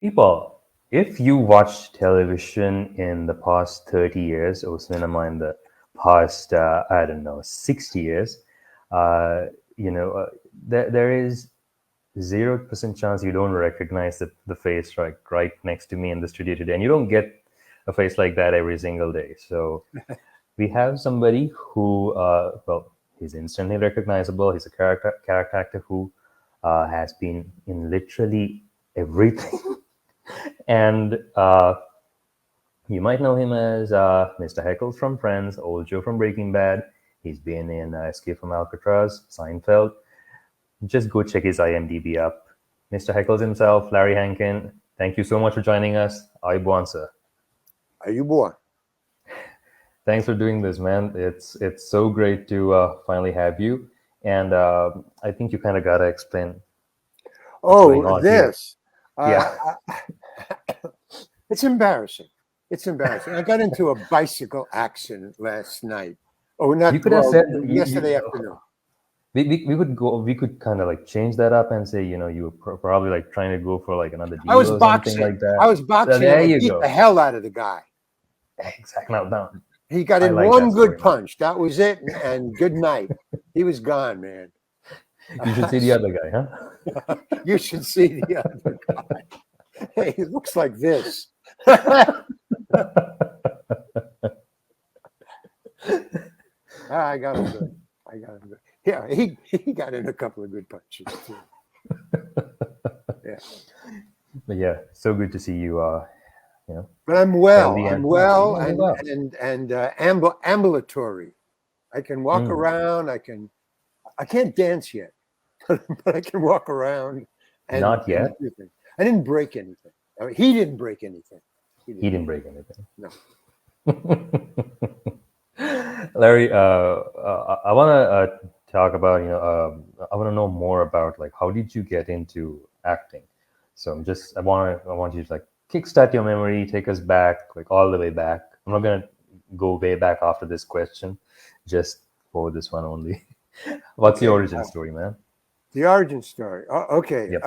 People, if you watch television in the past 30 years or cinema in the past, I don't know, 60 years, uh, you know, there is 0% chance you don't recognize the face right next to me in the studio today. And you don't get a face like that every single day. So we have somebody who, well, he's instantly recognizable. He's a character actor who has been in literally everything. And you might know him as Mr. Heckles from Friends, Old Joe from Breaking Bad. He's been in Escape from Alcatraz, Seinfeld. Just go check his IMDb up. Mr. Heckles himself, Larry Hankin, thank you so much for joining us. Ayubuan, sir. Ayubuan. Thanks for doing this, man. It's so great to finally have you. And I think you kind of got to explain what's going on this. Yeah. It's embarrassing. It's embarrassing. I got into a bicycle accident last night. Oh, not You could have said yesterday afternoon. We could kind of like change that up and say, you were probably like trying to go for like another deal I was or boxing. something like that. I was boxing. So there and I you beat go. the hell out of the guy. Exactly. Now, he got in one good punch. That was it. And good night. He was gone, man. You should see the other guy, huh? You should see the other guy. Hey, he looks like this. I got him good. Yeah, he got in a couple of good punches too. Yeah. But yeah, so good to see you. But I'm well. And ambulatory. I can walk around. I can't dance yet, but I can walk around. And, Not yet. I didn't break anything. I mean, he didn't break anything. He didn't break anything. No. Larry, I want to talk about, I want to know more about like, how did you get into acting? So I want you to like kickstart your memory, take us back, like all the way back. I'm not going to go way back after this question, just for this one only. What's the origin story, man? The origin story. Okay. Yep.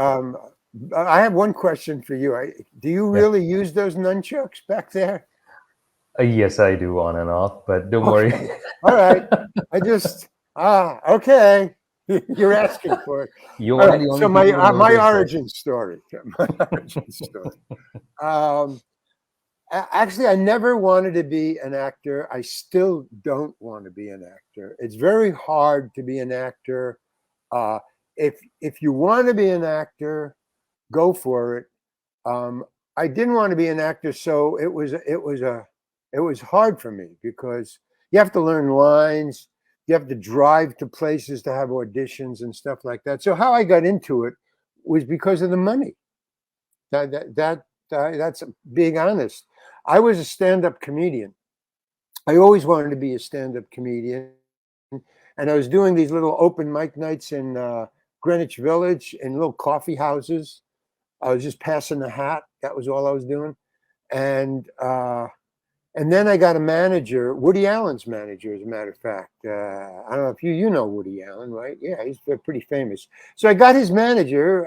I have one question for you. Do you really use those nunchucks back there? Yes, I do on and off, but don't worry. All right. Okay. You're asking for it. So my origin story. My origin story. Actually, I never wanted to be an actor. I still don't want to be an actor. It's very hard to be an actor. If you want to be an actor, go for it. I didn't want to be an actor, so it was hard for me because you have to learn lines. You have to drive to places to have auditions and stuff like that. So how I got into it was because of the money. That's being honest. I was a stand-up comedian. I always wanted to be a stand-up comedian. And I was doing these little open mic nights in Greenwich Village in little coffee houses. I was just passing the hat. That was all I was doing. And then I got a manager, Woody Allen's manager, as a matter of fact. I don't know if you know Woody Allen, right? Yeah, he's pretty famous. So I got his manager.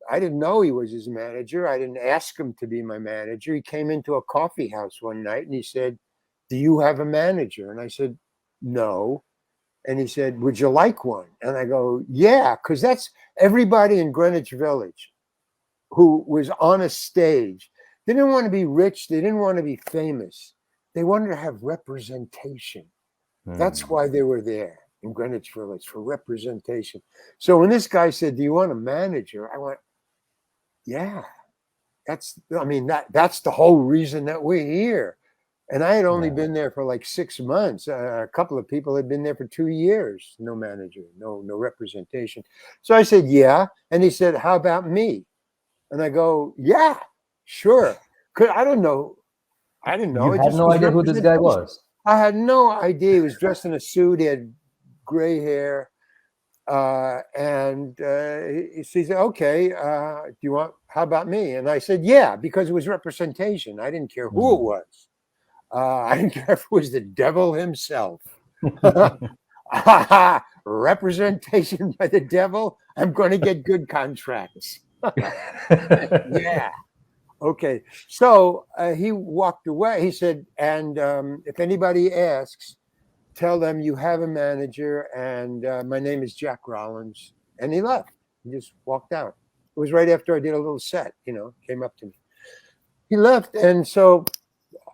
I didn't know he was his manager. I didn't ask him to be my manager. He came into a coffee house one night and he said, "Do you have a manager?" And I said, "No." And he said, "Would you like one?" And I go, "Yeah," because that's everybody in Greenwich Village who was on a stage. They didn't want to be rich. They didn't want to be famous. They wanted to have representation. That's why they were there in Greenwich Village, for representation. So when this guy said, "Do you want a manager?" I went, "Yeah, that's the whole reason that we're here." And I had only been there for like 6 months. A couple of people had been there for 2 years. No manager, no representation. So I said, "Yeah." And he said, "How about me?" And I go, "Yeah, sure." Because I didn't know. You had no idea who this guy was. I had no idea. He was dressed in a suit. He had gray hair. And he said, "Okay, do you want, how about me?" And I said, "Yeah," because it was representation. I didn't care who it was. I didn't care if it was the devil himself. Representation by the devil. I'm going to get good contracts. Yeah. Okay, so he walked away. He said, and if anybody asks, tell them you have a manager, and my name is Jack Rollins. And he left. He just walked out. It was right after I did a little set, came up to me. He left, and so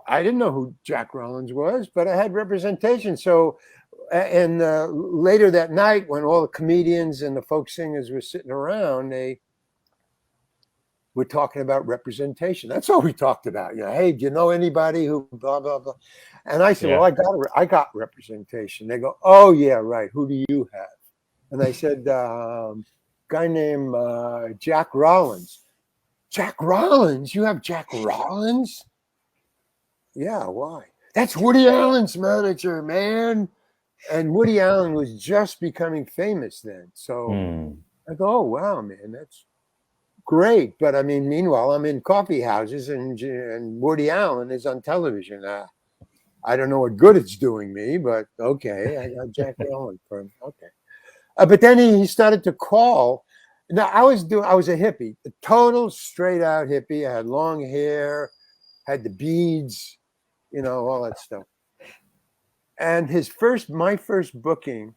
I didn't know who Jack Rollins was, but I had representation. So, and later that night, when all the comedians and the folk singers were sitting around, they were talking about representation. That's all we talked about. Hey, do you know anybody who blah blah blah? And I said, Yeah. well, I got representation. They go, oh yeah, right. Who do you have? And I said, guy named Jack Rollins. Jack Rollins? You have Jack Rollins? Yeah, why? That's Woody Allen's manager, man. And Woody Allen was just becoming famous then. So I go, oh, wow, man, that's great. But I mean, meanwhile, I'm in coffee houses and Woody Allen is on television. I don't know what good it's doing me, but okay, I got Jack Rollins for him. Okay. But then he started to call. Now I was a hippie, a total straight out hippie. I had long hair, had the beads, all that stuff. And my first booking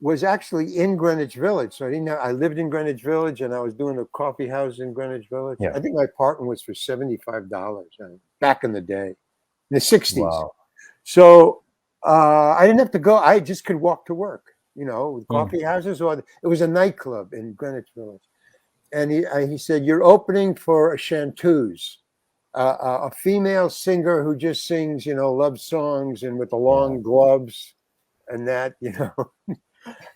was actually in Greenwich Village. So I lived in Greenwich Village, and I was doing a coffee house in Greenwich Village. Yeah. I think my parking was for $75 back in the day, in the 60s. Wow. So I didn't have to go. I just could walk to work, with coffee houses, or it was a nightclub in Greenwich Village. And he said, you're opening for a chanteuse, a female singer who just sings, love songs and with the long gloves and that,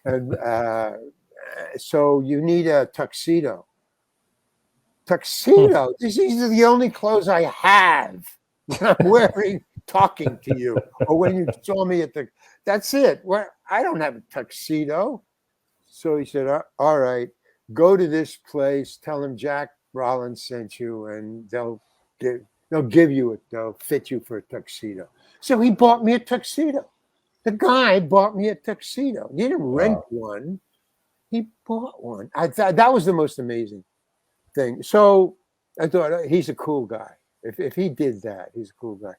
and so you need a tuxedo. These are the only clothes I have that I'm wearing talking to you, or when you saw me that's it. I don't have a tuxedo. So he said, all right, go to this place, tell them Jack Rollins sent you, and they'll fit you for a tuxedo. So he bought me a tuxedo. The guy bought me a tuxedo. He didn't rent one. He bought one. I thought that was the most amazing thing. So I thought, he's a cool guy. If he did that, he's a cool guy.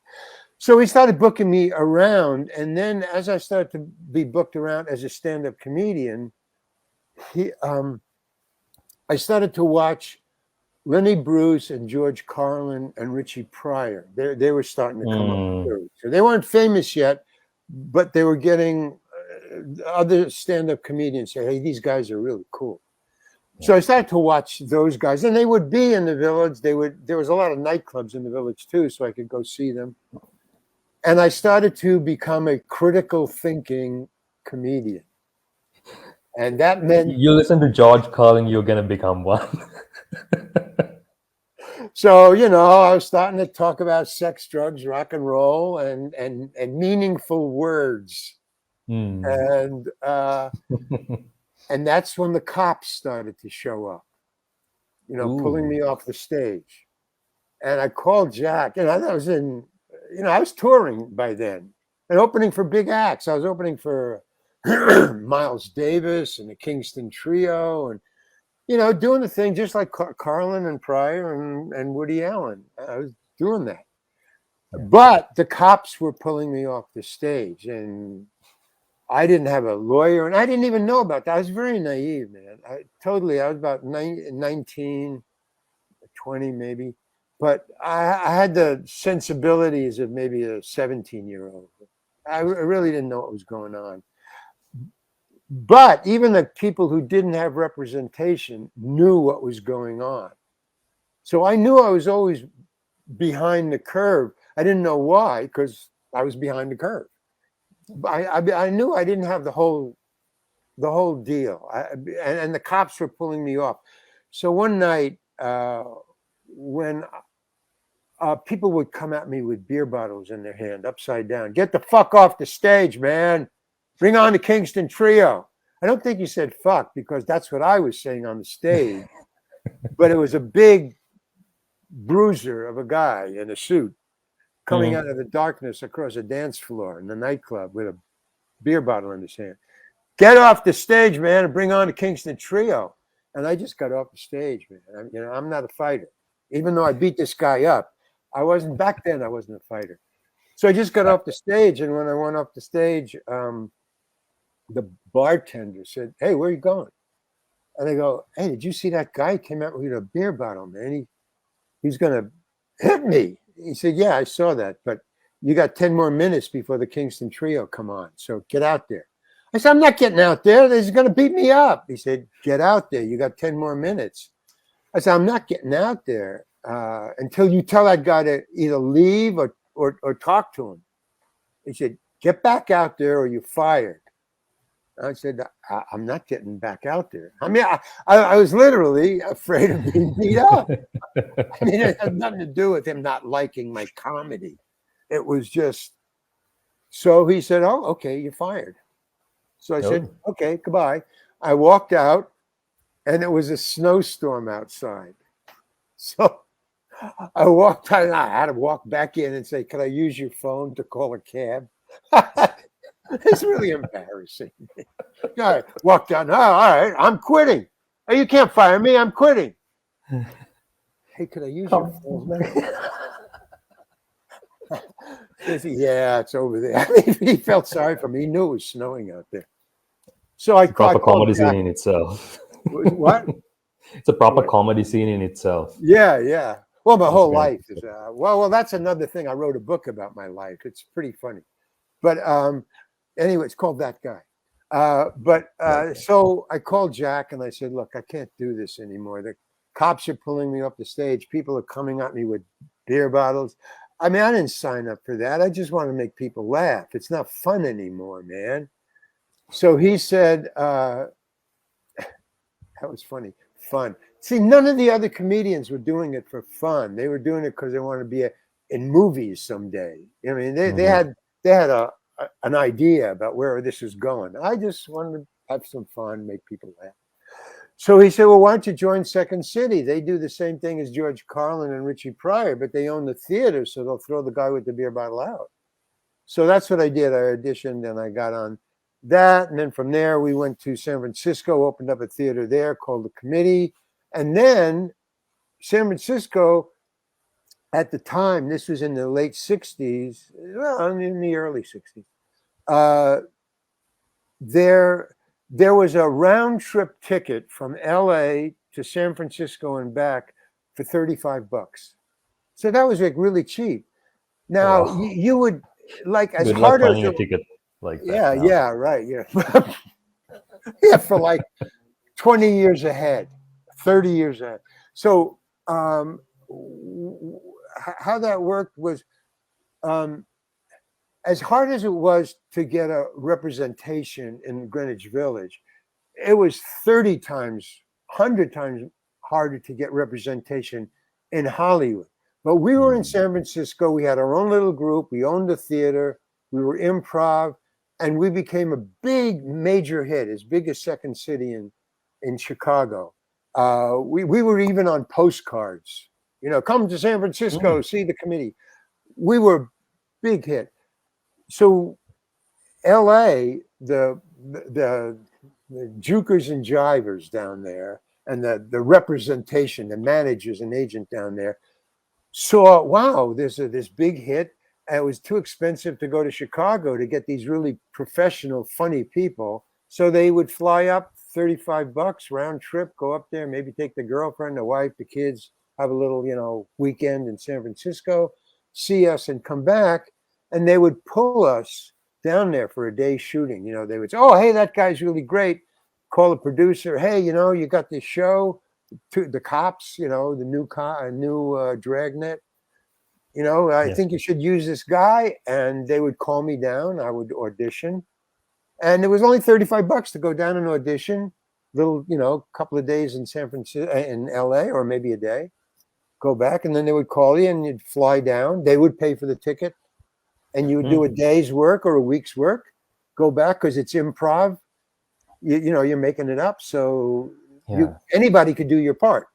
So he started booking me around. And then as I started to be booked around as a stand-up comedian, I started to watch Lenny Bruce and George Carlin and Richie Pryor. They were starting to come up too. So they weren't famous yet, but they were getting other stand-up comedians say, hey, these guys are really cool. So I started to watch those guys, and they would be in the Village. There was a lot of nightclubs in the Village too, so I could go see them. And I started to become a critical thinking comedian. And that meant you listen to George Carlin, you're gonna become one. So, I was starting to talk about sex, drugs, rock and roll, and meaningful words. And that's when the cops started to show up, pulling me off the stage. And I called Jack, and I was I was touring by then and opening for big acts. I was opening for Miles Davis and the Kingston Trio, and doing the thing just like Carlin and Pryor and Woody Allen. I was doing that. But the cops were pulling me off the stage, and I didn't have a lawyer, and I didn't even know about that. I was very naive, man. I was about 19, 20 maybe. But I had the sensibilities of maybe a 17-year-old. I really didn't know what was going on. But even the people who didn't have representation knew what was going on. So I knew I was always behind the curve. I didn't know why, because I was behind the curve. I knew I didn't have the whole deal. And the cops were pulling me off. So one night, when people would come at me with beer bottles in their hand, upside down, get the fuck off the stage, man. Bring on the Kingston Trio. I don't think he said fuck, because that's what I was saying on the stage. But it was a big bruiser of a guy in a suit coming out of the darkness across a dance floor in the nightclub with a beer bottle in his hand. Get off the stage, man, and bring on the Kingston Trio. And I just got off the stage, man. I'm not a fighter. even though I beat this guy up. I wasn't back then. I wasn't a fighter. So I just got off the stage, and when I went off the stage, the bartender said, "Hey, where are you going?" And I go, "Hey, did you see that guy? He came out with a beer bottle, man. He's gonna hit me." He said, "Yeah, I saw that, but you got 10 more minutes before the Kingston Trio come on, so get out there." I said, "I'm not getting out there. He's gonna beat me up." He said, "Get out there. You got 10 more minutes." I said, "I'm not getting out there until you tell that guy to either leave or talk to him." He said, "Get back out there or you're fired." I said, "I'm not getting back out there." I mean, I was literally afraid of being beat up. I mean, it had nothing to do with him not liking my comedy. It was just, so he said, "Oh, okay, you're fired." So I said, "Okay, goodbye." I walked out, and it was a snowstorm outside. So I walked out, and I had to walk back in and say, "Can I use your phone to call a cab?" It's really embarrassing. I walked down. "Oh, all right, I'm quitting." "Oh, you can't fire me. I'm quitting." "Hey, could I use your phone?" "Yeah, it's over there." I mean, he felt sorry for me. He knew it was snowing out there. So I proper called comedy back. scene in itself. What? It's a proper comedy scene in itself. Yeah. Well, my whole great. life is well, that's another thing. I wrote a book about my life. It's pretty funny. But anyway, it's called That Guy. So I called Jack and I said, "Look, I can't do this anymore. The cops are pulling me off the stage. People are coming at me with beer bottles. I mean, I didn't sign up for that. I just want to make people laugh. It's not fun anymore, man." So he said, that was funny. Fun. See, none of the other comedians were doing it for fun. They were doing it because they wanted to be in movies someday. I mean, they had an idea about where this was going. I just wanted to have some fun, make people laugh. So he said, "Well, why don't you join Second City? They do the same thing as George Carlin and Richie Pryor, but they own the theater, so they'll throw the guy with the beer bottle out." So that's what I did. I auditioned and I got on that. And then from there, we went to San Francisco, opened up a theater there called The Committee. And then San Francisco, at the time, this was in the late 60s, well, in the early 60s, there was a round trip ticket from LA to San Francisco and back for $35. So that was like really cheap. Now you would, like, as Good hard luck as finding a ticket like that. yeah, right, yeah. Yeah, for like 20 years ahead, 30 years ahead. So how that worked was, as hard as it was to get a representation in Greenwich Village, it was 30 times, 100 times harder to get representation in Hollywood. But we were in San Francisco. We had our own little group. We owned a theater. We were improv. And we became a big, major hit, as big as Second City in Chicago. We were even on postcards. Come to San Francisco, see The Committee. We were big hit. So LA, the jukers and jivers down there, and the representation, the managers and agent down there, saw, wow, there's this big hit. And it was too expensive to go to Chicago to get these really professional, funny people. So they would fly up, $35 round trip, go up there, maybe take the girlfriend, the wife, the kids, have a little, weekend in San Francisco, see us and come back. And they would pull us down there for a day shooting. They would say, "Oh, hey, that guy's really great." Call the producer. "Hey, you got this show, the cops, the new Dragnet. I think you should use this guy." And they would call me down. I would audition. And it was only $35 to go down and audition. Couple of days in San Francisco, in LA, or maybe a day. Go back, and then they would call you and you'd fly down. They would pay for the ticket. And you would do a day's work or a week's work, go back, because it's improv. You're making it up. So anybody could do your part.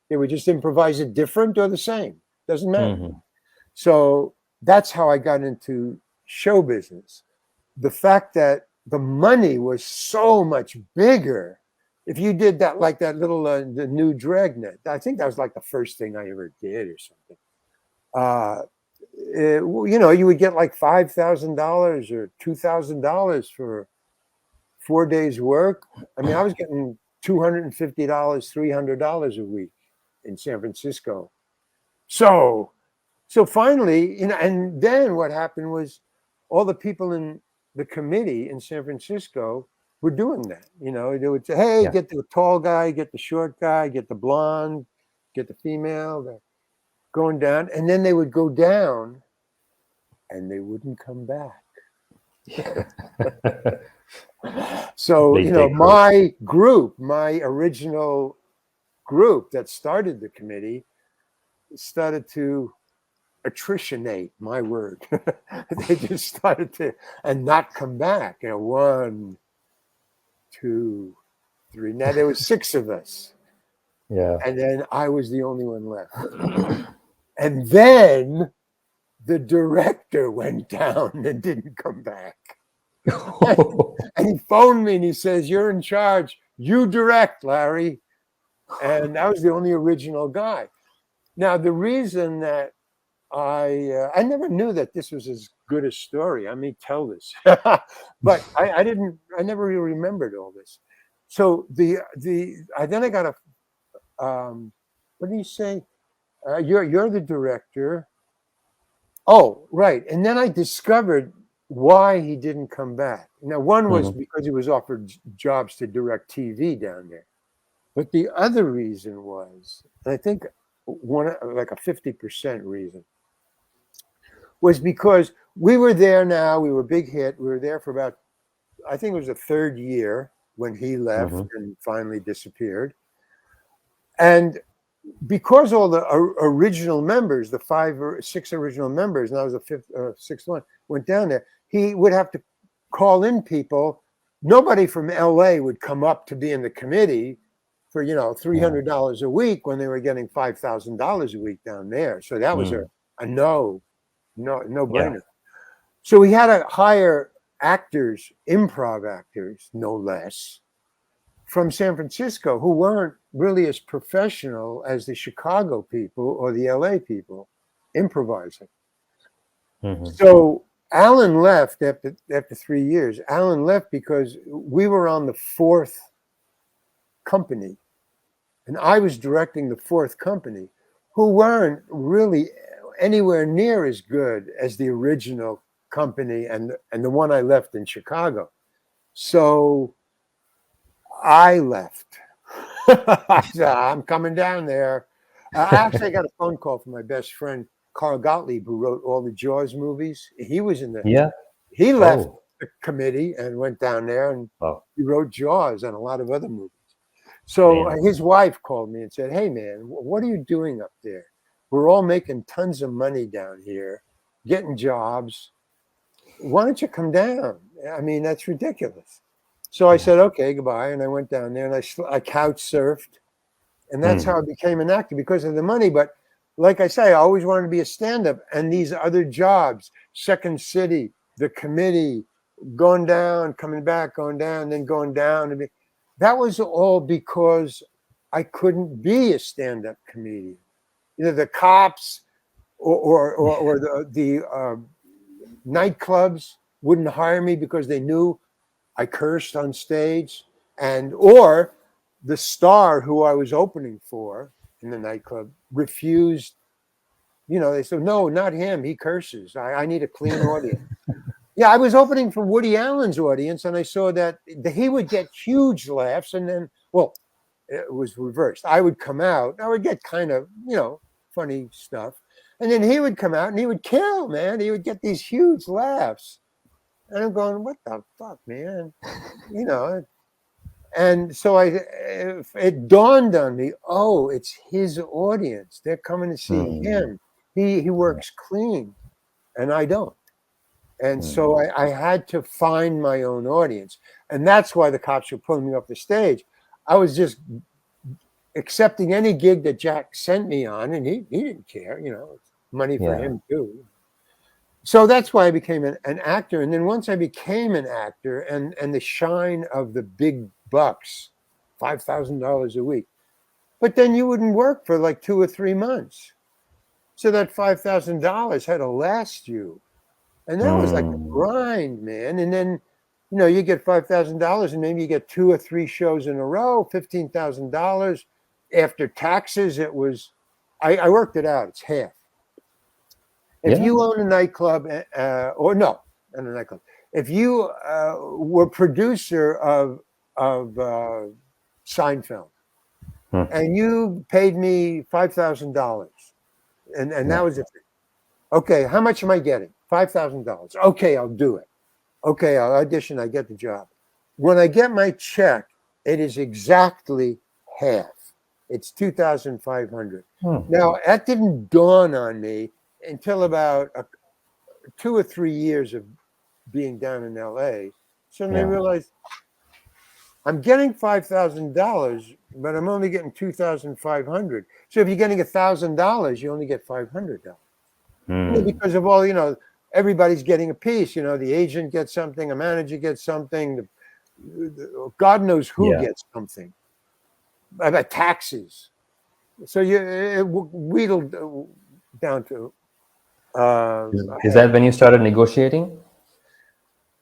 They would just improvise it different or the same. Doesn't matter. So that's how I got into show business. The fact that the money was so much bigger if you did that, like that little the new Dragnet, I think that was like the first thing I ever did or something. You know, you would get like $5,000 or $2,000 for 4 days work. I mean, I was getting $250, $300 a week in San Francisco. So finally, you know, and then what happened was all the people in the committee in San Francisco were doing that. You know, they would say, hey, Yeah. get the tall guy, get the short guy, get the blonde, get the female. They're going down. And then they would go down and they wouldn't come back. So, They you know, take my group, my original group that started the committee started to attritionate, my word. They just started to, and not come back. You know, 1, 2, 3. Now there was 6 of us. Yeah. And then I was the only one left. And then the director went down and didn't come back. And he phoned me and he says, you're in charge. You direct, Larry. And I was the only original guy. Now, the reason that I never knew that this was as good a story. I may tell this, but I never really remembered all this. So then I got a, what do you say? You're the director. Oh, right. And then I discovered why he didn't come back. Now, one was because he was offered jobs to direct TV down there. But the other reason was, and I think like a 50% reason, was because we were there now. We were a big hit. We were there for about, I think it was the 3rd year when he left and finally disappeared. And because all the original members, the 5 or 6 original members, and I was the 5th or 6th one, went down there, he would have to call in people. Nobody from LA would come up to be in the committee for, you know, $300 a week when they were getting $5,000 a week down there. So that was a no brainer. Yeah. So we had to hire actors, improv actors, no less, from San Francisco who weren't really as professional as the Chicago people or the LA people improvising. So Alan left after 3 years. Alan left because we were on the 4th company, and I was directing the 4th company, who weren't really anywhere near as good as the original company and the one I left in Chicago. So I left. I said, I'm coming down there. I actually got a phone call from my best friend, Carl Gottlieb, who wrote all the Jaws movies. He was in the, he left the committee and went down there, and he wrote Jaws and a lot of other movies. So his wife called me and said, hey man, what are you doing up there? We're all making tons of money down here, getting jobs. Why don't you come down? I mean, that's ridiculous. So I said, okay, goodbye. And I went down there and I couch surfed. And that's how I became an actor, because of the money. But like I say, I always wanted to be a stand-up. And these other jobs, Second City, the committee, going down, coming back, going down, then going down. That was all because I couldn't be a stand-up comedian. You know, the cops or the nightclubs wouldn't hire me because they knew I cursed on stage, or the star who I was opening for in the nightclub refused. You know, they said, no, not him. He curses. I need a clean audience. Yeah, I was opening for Woody Allen's audience, and I saw that he would get huge laughs, and then, well, it was reversed. I would come out. I would get kind of, you know, funny stuff. And then he would come out and he would kill, man. He would get these huge laughs. And I'm going, what the fuck, man? You know. And so it dawned on me, oh, it's his audience. They're coming to see him. He works clean, and I don't. And so I had to find my own audience. And that's why the cops were pulling me off the stage. I was just accepting any gig that Jack sent me on, and he didn't care, you know, it's money for him too. So that's why I became an actor. And then once I became an actor, and the shine of the big bucks $5,000 a week. But then you wouldn't work for like 2 or 3 months. So that $5,000 had to last you. And that was like a grind, man. And then, you get $5,000 and maybe you get 2 or 3 shows in a row, $15,000. After taxes, it was, I worked it out. It's half. If you own a nightclub, or no, not a nightclub. If you were producer of Seinfeld, and you paid me $5,000, and that was it. Okay, how much am I getting? $5,000. Okay, I'll do it. Okay, I'll audition. I get the job. When I get my check, it is exactly half. It's $2,500. Now that didn't dawn on me until about 2 or 3 years of being down in LA. Suddenly I realized I'm getting $5,000, but I'm only getting $2,500. So if you're getting $1,000, you only get $500. Because of all, everybody's getting a piece. The agent gets something, a manager gets something, God knows who gets something. About taxes. So it wheedled down to. Is that when you started negotiating?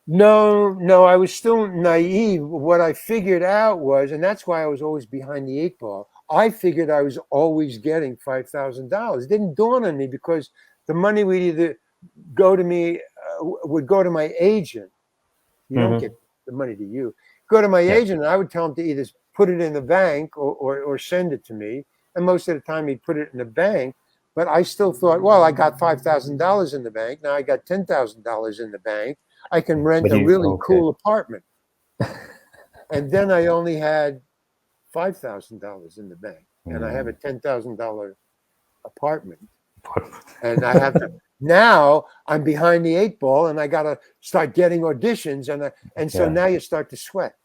No, I was still naive. What I figured out was, and that's why I was always behind the 8 ball, I figured I was always getting $5,000. It didn't dawn on me because the money would either go to me, would go to my agent. You don't get the money to you. Go to my agent, and I would tell him to either put it in the bank or send it to me. And most of the time he'd put it in the bank. But I still thought, well, I got $5,000 in the bank. Now I got $10,000 in the bank. I can rent a really cool apartment. And then I only had $5,000 in the bank. And I have a $10,000 apartment. And I have to, now I'm behind the 8 ball and I got to start getting auditions. And so now you start to sweat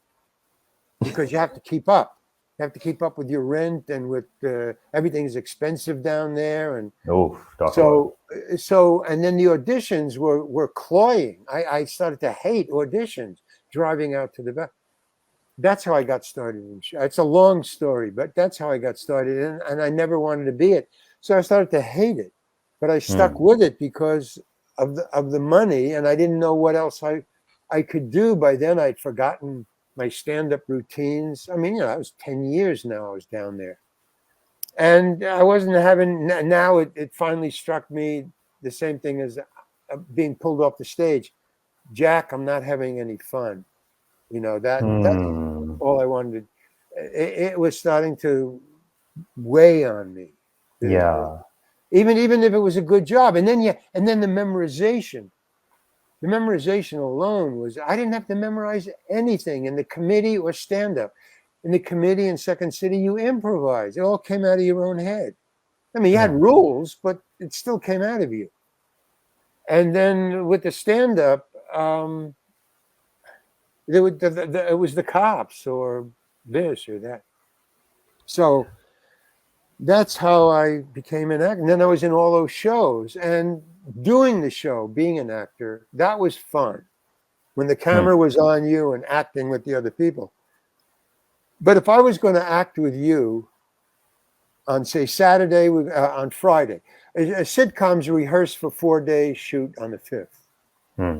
because you have to keep up. You have to keep up with your rent and with everything's expensive down there. And so and then the auditions were cloying. I started to hate auditions, driving out to the back. That's how I got started. It's a long story, but that's how I got started. And I never wanted to be it. So I started to hate it, but I stuck with it because of the money. And I didn't know what else I could do. By then I'd forgotten my stand-up routines. I mean, I was 10 years now I was down there. And I wasn't having, now it finally struck me the same thing as being pulled off the stage. Jack, I'm not having any fun. That's all I wanted. It was starting to weigh on me. Even if it was a good job. And then the memorization. The memorization alone was, I didn't have to memorize anything in the committee or stand-up. In the committee in Second City, you improvise. It all came out of your own head. I mean, you had rules, but it still came out of you. And then with the stand-up, it was the cops or this or that. So that's how I became an actor. And then I was in all those shows. And doing the show, being an actor, that was fun. When the camera was on you and acting with the other people. But if I was going to act with you on, say, Saturday, on Friday, sitcoms rehearse for 4 days, shoot on the 5th.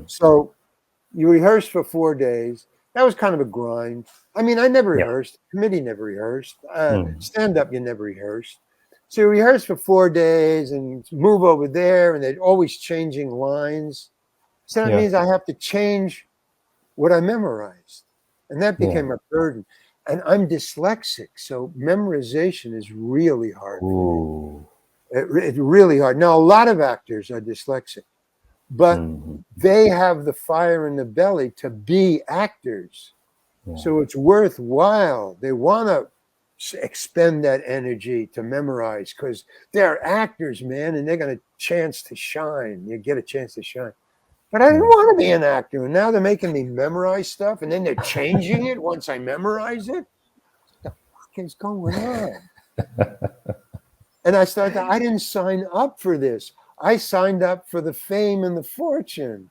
So you rehearse for 4 days. That was kind of a grind. I mean, I never rehearsed. Committee never rehearsed. Stand-up, you never rehearsed. So you rehearse for 4 days and move over there, and they're always changing lines. So that means I have to change what I memorized. And that became a burden. And I'm dyslexic, so memorization is really hard. It's really hard. Now, a lot of actors are dyslexic, but they have the fire in the belly to be actors. So it's worthwhile. They want to expend that energy to memorize because they're actors, man, and they're going to chance to shine. You get a chance to shine. But I didn't want to be an actor, and now they're making me memorize stuff, and then they're changing it once I memorize it. What the fuck is going on? And I didn't sign up for this. I signed up for the fame and the fortune.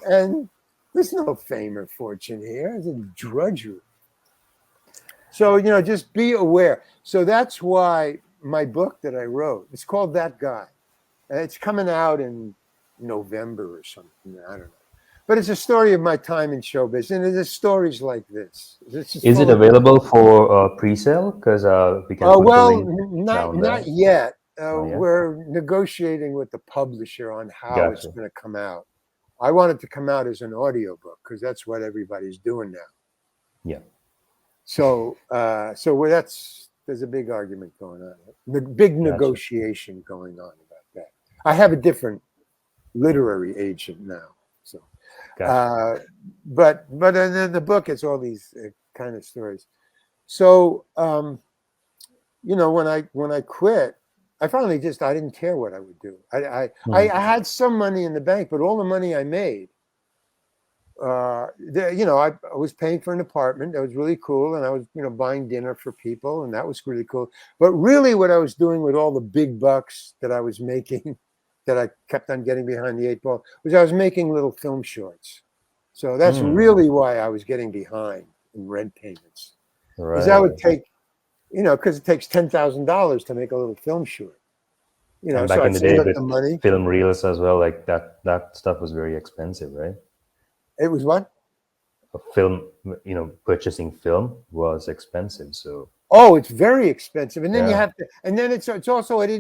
And there's no fame or fortune here. It's a drudgery. So, just be aware. So that's why my book that I wrote, it's called That Guy. It's coming out in November or something. I don't know. But it's a story of my time in showbiz, and there's stories like this. Is it available for pre-sale? Because we can put the Well, link not down there. yet. Not yet? We're negotiating with the publisher on how it's Gotcha. going to come out. I want it to come out as an audiobook because that's what everybody's doing now. Yeah. So, there's a big argument going on, the big negotiation going on about that. I have a different literary agent now, so. Gotcha. But in the book, it's all these kind of stories. So, when I quit, I finally I didn't care what I would do. I had some money in the bank, but all the money I made, I was paying for an apartment. That was really cool. And I was, buying dinner for people, and that was really cool. But really what I was doing with all the big bucks that I was making, that I kept on getting behind the 8 ball, was I was making little film shorts. So that's really why I was getting behind in rent payments. Because that would take, because it takes $10,000 to make a little film short. And so back in the day, with the money. film reels as well, like that stuff was very expensive, right? It was what? A film, purchasing film was expensive. So. Oh, it's very expensive, and then you Yeah. have to, and then it's also I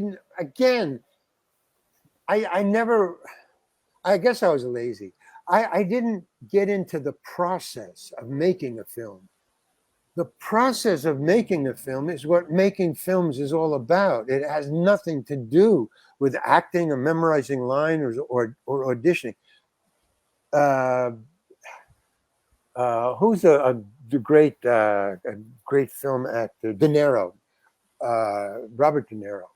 guess I was lazy. I didn't get into the process of making a film. The process of making a film is what making films is all about. It has nothing to do with acting or memorizing lines or auditioning. Who's a great film actor? De Niro, Robert De Niro.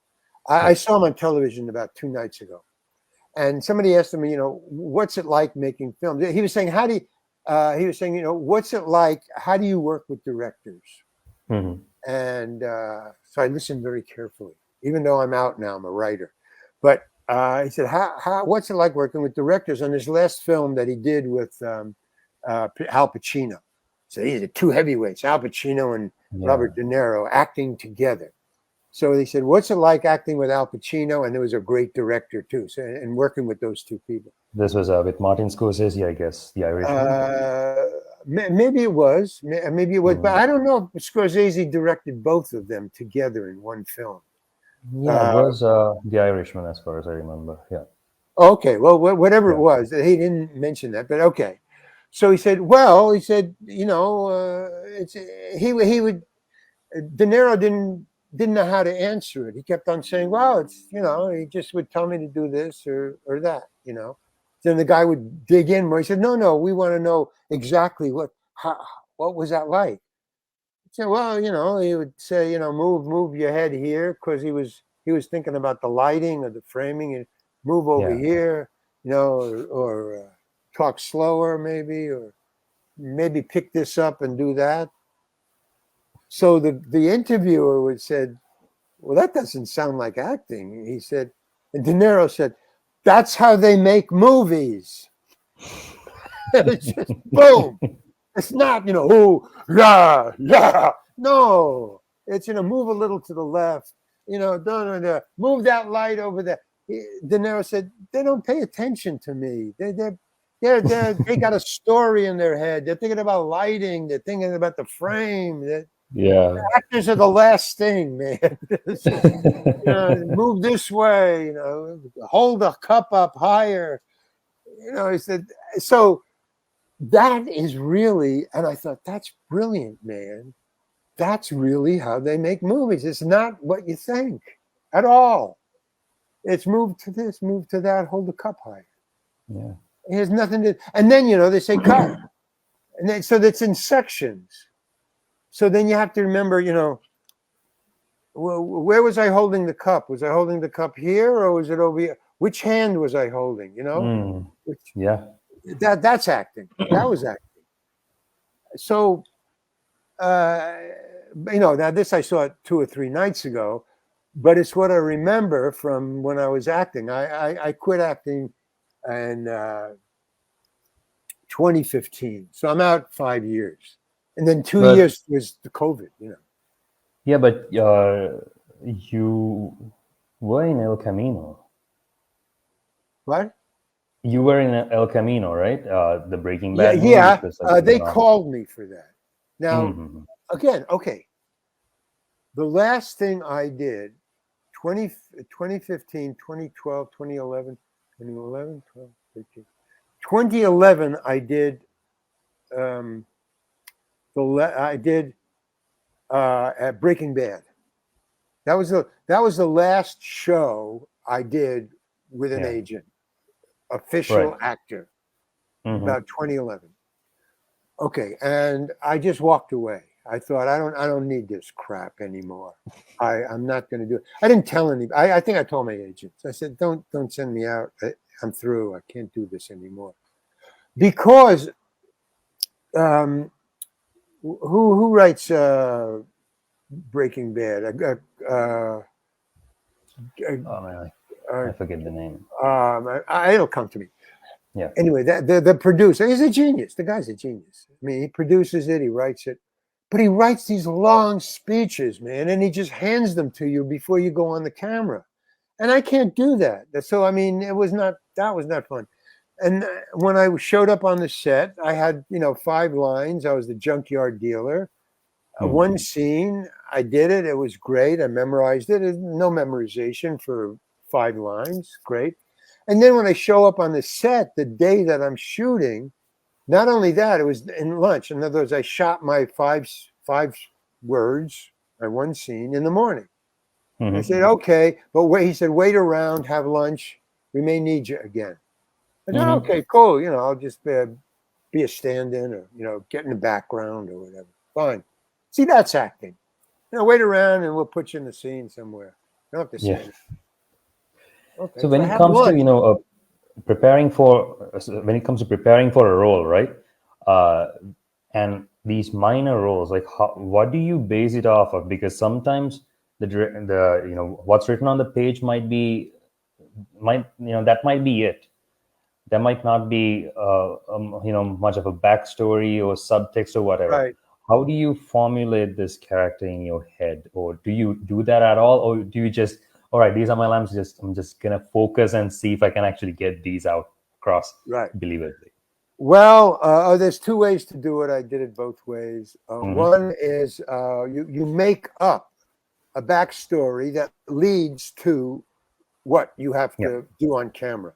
I saw him on television about 2 nights ago, and somebody asked him, what's it like making films? He was saying, what's it like? How do you work with directors? Mm-hmm. And so I listened very carefully, even though I'm out now, I'm a writer. But he said, what's it like working with directors on his last film that he did with Al Pacino? So these are 2 heavyweights, Al Pacino and Robert De Niro, acting together. So they said, what's it like acting with Al Pacino? And there was a great director too, and working with those 2 people. This was with Martin Scorsese, I guess, The Irishman. Maybe it was, but I don't know if Scorsese directed both of them together in one film. Yeah, it was The Irishman, as far as I remember. Yeah. Okay, well, whatever it was, he didn't mention that, but okay. So he said, De Niro didn't know how to answer it. He kept on saying, well, it's, he just would tell me to do this or that, Then the guy would dig in more. He said, no, we want to know exactly what was that like? He said, well, he would say, move your head here, because he was thinking about the lighting or the framing, and move over here, or talk slower maybe, or maybe pick this up and do that. So the interviewer would said, well, that doesn't sound like acting. He said, and De Niro said, that's how they make movies. It's just boom. It's not, no. It's, move a little to the left, move that light over there. De Niro said, they don't pay attention to me. They got a story in their head. They're thinking about lighting. They're thinking about the frame. The actors are the last thing, man. Move this way, hold the cup up higher. He said, so that is really, and I thought, that's brilliant, man. That's really how they make movies. It's not what you think at all. It's move to this, move to that, hold the cup higher. Yeah. It has nothing to, and then, they say cut. And then, so that's in sections. So then you have to remember, where was I holding the cup? Was I holding the cup here, or was it over here? Which hand was I holding? That's acting. That was acting. So, now this I saw it 2 or 3 nights ago, but it's what I remember from when I was acting. I quit acting in 2015. So I'm out 5 years. And then 2 But years was the COVID, you know. yeah, but you were in El Camino. What? You were in El Camino, right? The Breaking Yeah, Bad movie, yeah. which was like They phenomenal. called me for that. Now, Mm-hmm. again, okay. The last thing I did, 2015, 2012, 2011, 2011, 12, 13. 2011, I did I did at Breaking Bad. That was the last show I did with an Yeah. agent, Right. official actor, Mm-hmm. about 2011. Okay, and I just walked away. I thought I don't need this crap anymore. I'm not going to do it. I didn't tell anybody. I think I told my agents. I said, don't send me out. I'm through. I can't do this anymore. Because who writes Breaking Bad? Oh man, Uh, I forget the name. it'll come to me. Yeah. Anyway, the producer, he's a genius. The guy's a genius. I mean, he produces it, he writes it, but he writes these long speeches, man, and he just hands them to you before you go on the camera. And I can't do that. So I mean, that was not fun. And when I showed up on the set, I had 5 lines. I was the junkyard dealer. One scene, I did it. It was great. I memorized it. No memorization for 5 lines. Great. And then when I show up on the set the day that I'm shooting, not only that, it was in lunch. In other words, I shot my five words, my one scene in the morning. I said, okay, but wait. He said, wait around, have lunch. We may need you again. I said, okay, cool. I'll just be a stand-in or get in the background or whatever. Fine. See, that's acting. Wait around and we'll put you in the scene somewhere. You don't have to say Yeah. anything. Okay, So when it have comes to lunch. preparing for a role, right? And these minor roles, like what do you base it off of? Because sometimes the what's written on the page might that might be it. There might not be much of a backstory or subtext or whatever. Right. How do you formulate this character in your head, or do you do that at all, or do you just, all right, these are my lines, I'm just gonna focus and see if I can actually get these out across Right. believably? Well, there's 2 ways to do it. I did it both ways. One is you make up a backstory that leads to what you have to do on camera.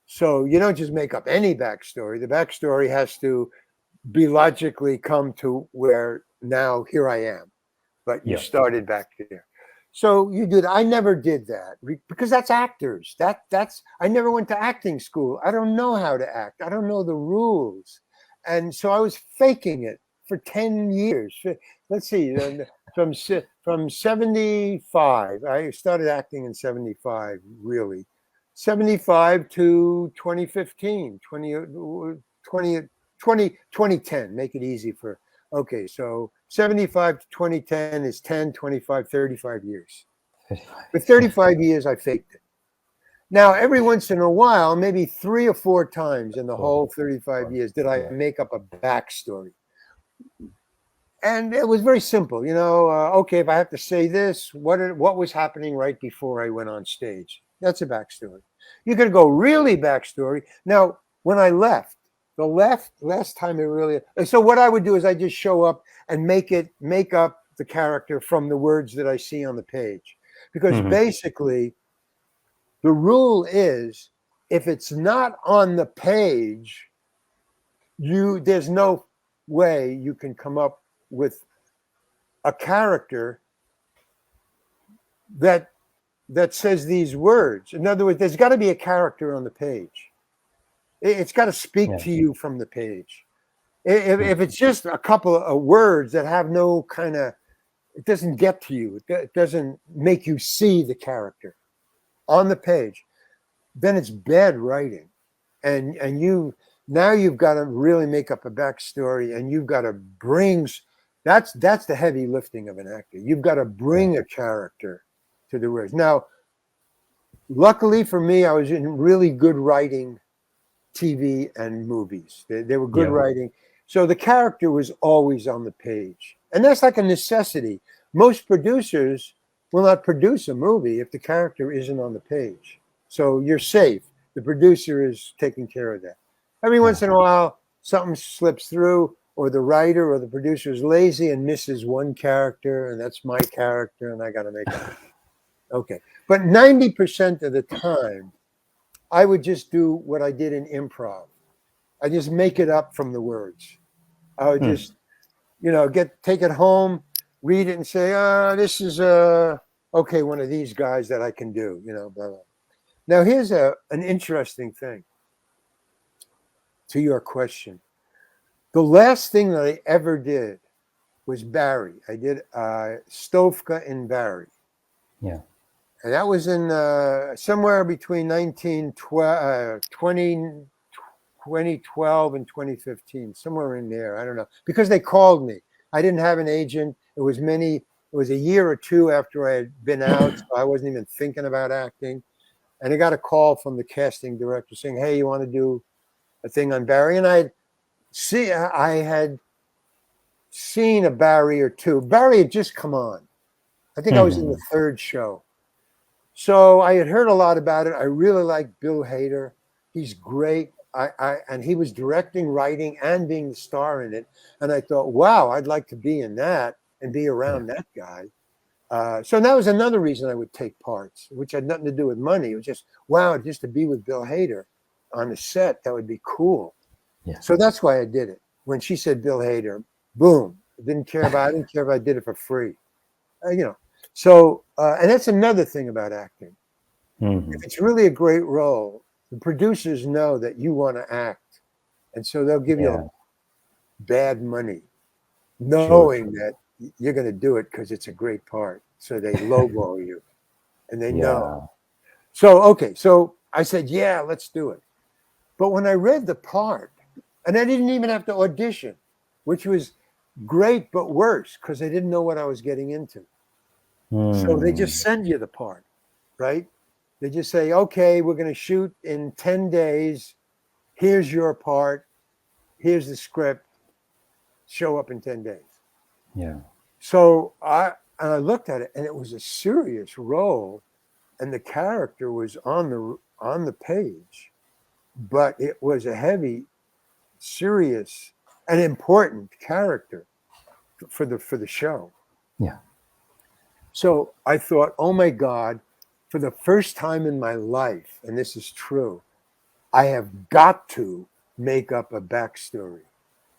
So you don't just make up any backstory. The backstory has to be logically come to where now here I am, but you started back there. So you do that. I never did that because that's actors. That's I never went to acting school. I don't know how to act. I don't know the rules. And so I was faking it for 10 years. Let's see, from 75, I started acting in 75, really. 75 to 2015, 2010, make it easy for, okay, so 75 to 2010 is 10, 25, 35 years. For 35 years, I faked it. Now, every once in a while, maybe 3 or 4 times in the whole 35 years, did I make up a backstory. And it was very simple, okay, if I have to say this, what was happening right before I went on stage? That's a backstory. You could go really backstory. Now, when I left, last time it really, so what I would do is I just show up and make up the character from the words that I see on the page. Because basically, the rule is if it's not on the page, there's no way you can come up with a character that says these words. In other words, there's got to be a character on the page. It's got to speak to you from the page. If it's just a couple of words that have no kind of, it doesn't get to you. It doesn't make you see the character on the page. Then it's bad writing, and now you've got to really make up a backstory, and you've got to bring. That's the heavy lifting of an actor. You've got to bring a character to the words. Now, luckily for me, I was in really good writing TV and movies. They were good writing. So the character was always on the page. And that's like a necessity. Most producers will not produce a movie if the character isn't on the page. So you're safe. The producer is taking care of that. Every once in a while, something slips through, or the writer or the producer is lazy and misses one character, and that's my character, and I got to make it. Okay. But 90% of the time, I would just do what I did in improv. I just make it up from the words. I would just, take it home, read it, and say, this is okay, one of these guys that I can do, blah, blah. Now, here's an interesting thing to your question. The last thing that I ever did was Barry. I did Stovka in Barry. Yeah. And that was in somewhere between 2012 and 2015, somewhere in there. I don't know. Because they called me. I didn't have an agent. It was a year or two after I had been out, so I wasn't even thinking about acting. And I got a call from the casting director saying, hey, you want to do a thing on Barry? And I had seen a Barry or two. Barry had just come on. I think I was in the third show. So I had heard a lot about it. I really like Bill Hader. He's great. And he was directing, writing, and being the star in it. And I thought, wow, I'd like to be in that and be around that guy. So that was another reason I would take parts, which had nothing to do with money. It was just, wow, just to be with Bill Hader on the set, that would be cool. Yeah. So that's why I did it. When she said Bill Hader, boom, I didn't care if I did it for free. So, and that's another thing about acting. If it's really a great role, the producers know that you want to act. And so they'll give you bad money, knowing that you're going to do it because it's a great part. So they lowball you and they know. So, okay. So I said, yeah, let's do it. But when I read the part, and I didn't even have to audition, which was great, but worse because I didn't know what I was getting into. So they just send you the part, right? They just say, okay, we're going to shoot in 10 days. Here's your part. Here's the script. Show up in 10 days. Yeah. So I looked at it, and it was a serious role, and the character was on the page, but it was a heavy, serious, and important character for the show. Yeah. So I thought, oh my God, for the first time in my life, and this is true, I have got to make up a backstory.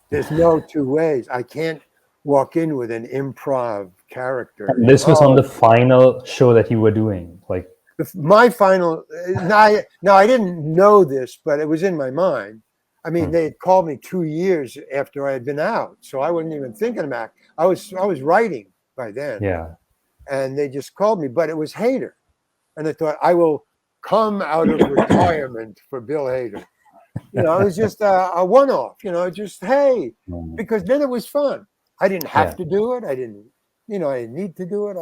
There's no two ways. I can't walk in with an improv character. And this was on the final show that you were doing, like my final. Now I didn't know this, but it was in my mind. I mean, they had called me 2 years after I had been out, so I wasn't even thinking about it. I was writing by then. Yeah. And they just called me, but it was Hader. And I thought, I will come out of retirement for Bill Hader. It was just a one-off, just, hey, because then it was fun. I didn't have to do it. I didn't need to do it.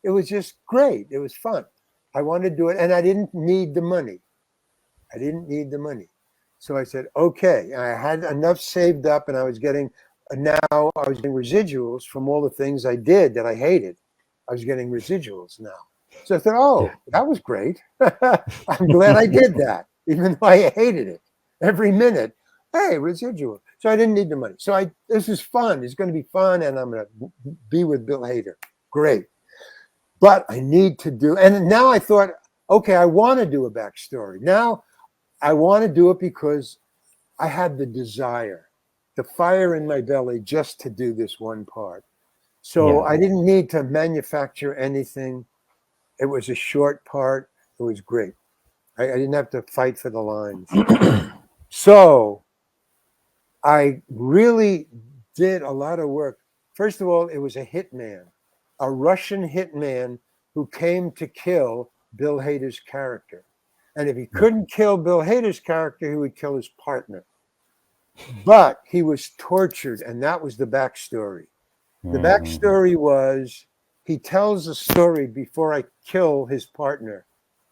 It was just great. It was fun. I wanted to do it, and I didn't need the money. So I said, okay. I had enough saved up, and I was getting residuals from all the things I did that I hated. I was getting residuals now. So I thought, that was great. I'm glad I did that, even though I hated it every minute. Hey, residual. So I didn't need the money. So this is fun. It's going to be fun, and I'm going to be with Bill Hader. Great. But I need to do, and now I thought, okay, I want to do a backstory. Now I want to do it because I had the desire, the fire in my belly just to do this one part. So I didn't need to manufacture anything. It was a short part. It was great. I didn't have to fight for the lines. So I really did a lot of work. First of all, it was a hitman, a Russian hitman who came to kill Bill Hader's character. And if he couldn't kill Bill Hader's character, he would kill his partner. But he was tortured, and that was the backstory. The backstory was, he tells a story before I kill his partner.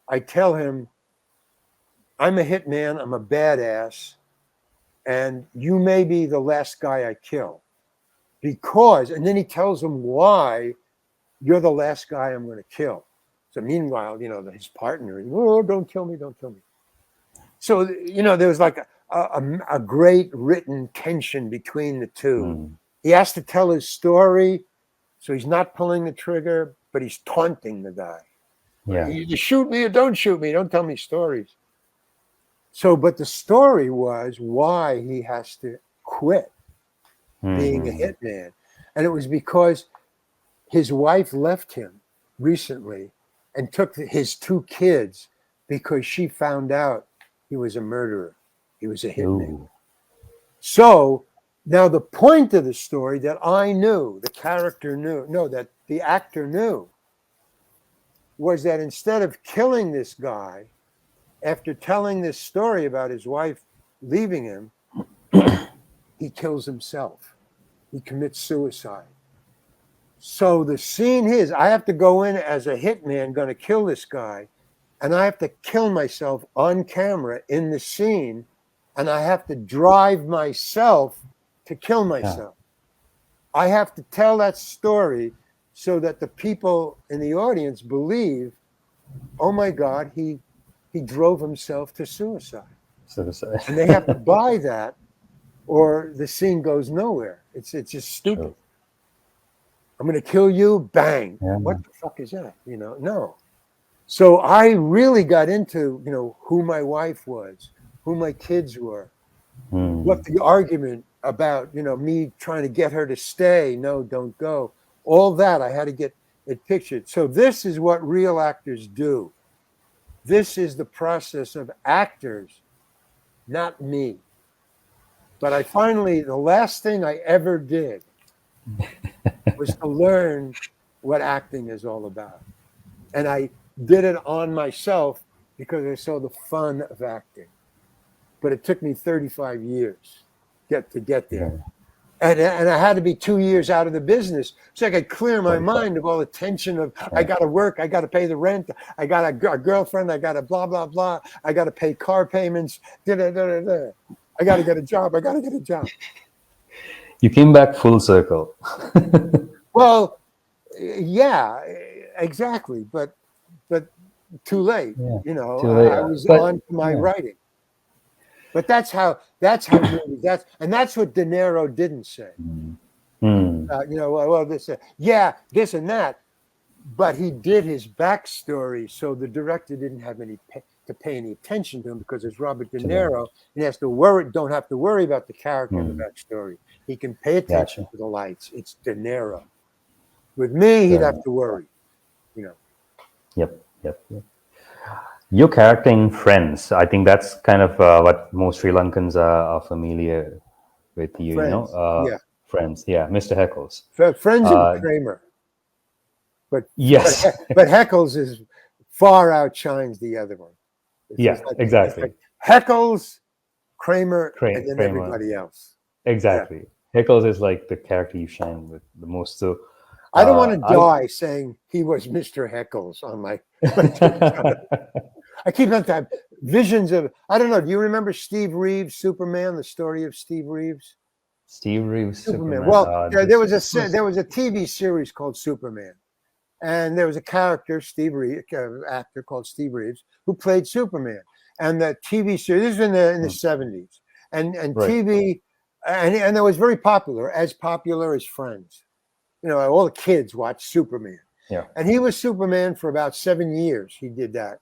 I tell him, I'm a hitman, I'm a badass, and you may be the last guy I kill because, and then he tells him why you're the last guy I'm going to kill. So meanwhile, his partner, oh, don't kill me, don't kill me. So, there was like a great written tension between the two. He has to tell his story, so he's not pulling the trigger, but he's taunting the guy. Yeah. You shoot me or don't shoot me. Don't tell me stories. So, but the story was why he has to quit being a hitman. And it was because his wife left him recently and took his 2 kids because she found out he was a murderer. He was a hitman. Ooh. So now the point of the story that I knew, the character knew, no, that the actor knew, was that instead of killing this guy, after telling this story about his wife leaving him, he kills himself. He commits suicide. So the scene is, I have to go in as a hitman going to kill this guy, and I have to kill myself on camera in the scene, and I have to drive myself to kill myself. Yeah. I have to tell that story so that the people in the audience believe, oh my God, he drove himself to suicide. And they have to buy that, or the scene goes nowhere. It's just stupid. Sure. I'm going to kill you, bang. Yeah. What the fuck is that? No. So I really got into, who my wife was, who my kids were, what the argument about, me trying to get her to stay, no, don't go. All that I had to get it pictured. So this is what real actors do. This is the process of actors, not me. But I finally, the last thing I ever did was to learn what acting is all about. And I did it on myself because I saw the fun of acting. But it took me 35 years to get there. Yeah. And I had to be 2 years out of the business so I could clear my mind of all the tension of, I got to work, I got to pay the rent, I got a girlfriend, I got to blah, blah, blah, I got to pay car payments, I got to get a job, You came back full circle. Well, yeah, exactly, but too late. Too late. I was on to my writing. But that's what De Niro didn't say. Well, this and that, but he did his backstory, so the director didn't have to pay any attention to him because it's Robert De Niro, and he has to don't have to worry about the character in the backstory. He can pay attention to the lights. It's De Niro. With me, he'd have to worry. Yep. Your character in Friends, I think that's kind of what most Sri Lankans are familiar with you. Friends, Friends, Mr. Heckles. Friends and Kramer, but yes, but Heckles is far outshines the other one. Exactly. Heckles, Kramer, and then everybody else. Exactly. Heckles is like the character you shine with the most. So I don't want to die saying he was Mr. Heckles on my. I keep on time visions of, I don't know. Do you remember Steve Reeves, Superman? The story of Steve Reeves. Steve Reeves, Superman. Well, there was a TV series called Superman, and there was a character, Steve Reeves, actor called Steve Reeves, who played Superman. And the TV series, this was in the 70s, and TV, and it was very popular as Friends. All the kids watched Superman. Yeah. And he was Superman for about 7 years. He did that.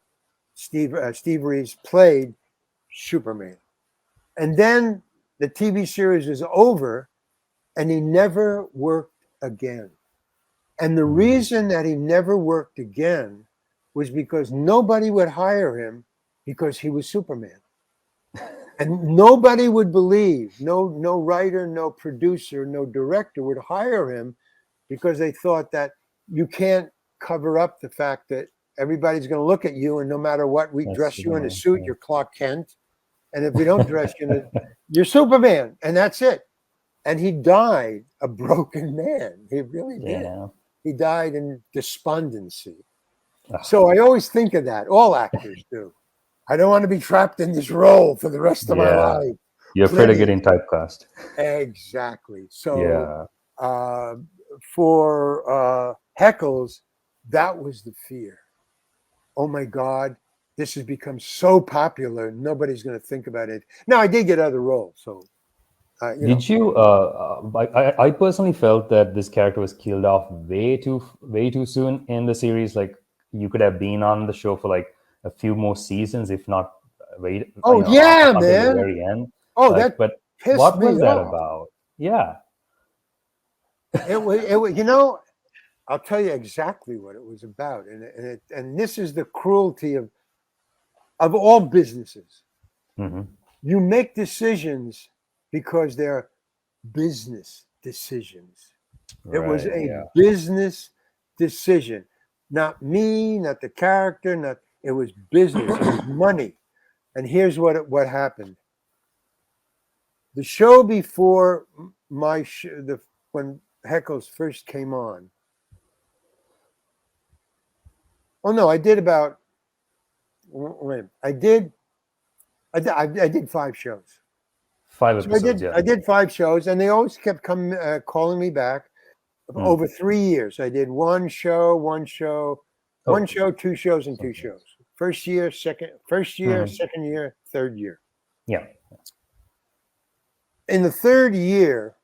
Steve Reeves played Superman. And then the TV series was over and he never worked again. And the reason that he never worked again was because nobody would hire him because he was Superman. And nobody would believe, no writer, no producer, no director would hire him because they thought that you can't cover up the fact that everybody's going to look at you, and no matter what, we dress you in a suit, you're Clark Kent. And if we don't dress you you're Superman, and that's it. And he died a broken man. He really did. Yeah. He died in despondency. So I always think of that. All actors do. I don't want to be trapped in this role for the rest of my life. You're afraid of plenty. getting typecast. Exactly. So Yeah. for Heckles, that was the fear. Oh my God, this has become so popular. Nobody's going to think about it. Now, I did get other roles. So, you know. Did you? I personally felt that this character was killed off way too soon in the series. Like you could have been on the show for like a few more seasons, if not wait, Oh, yeah, until the man. very end. Oh, Like, that but pissed what was me that off. about? Yeah. It was, you know, I'll tell you exactly what it was about. And this is the cruelty of all businesses. Hmm. You make decisions because they're business decisions. It was Right. a Yeah. business decision, not me, not the character, not it was business. It was money. And here's what happened. The show before when Heckles first came on. Oh no, I did about. Wait, I did 5 shows. Five So I episodes. did Yeah. I did 5 shows, and they always kept coming calling me back. Hmm. Over 3 years, I did one show, Oh. 2 shows, and 2 Okay. shows. First year, Hmm. second year, third year. Yeah. In the third year,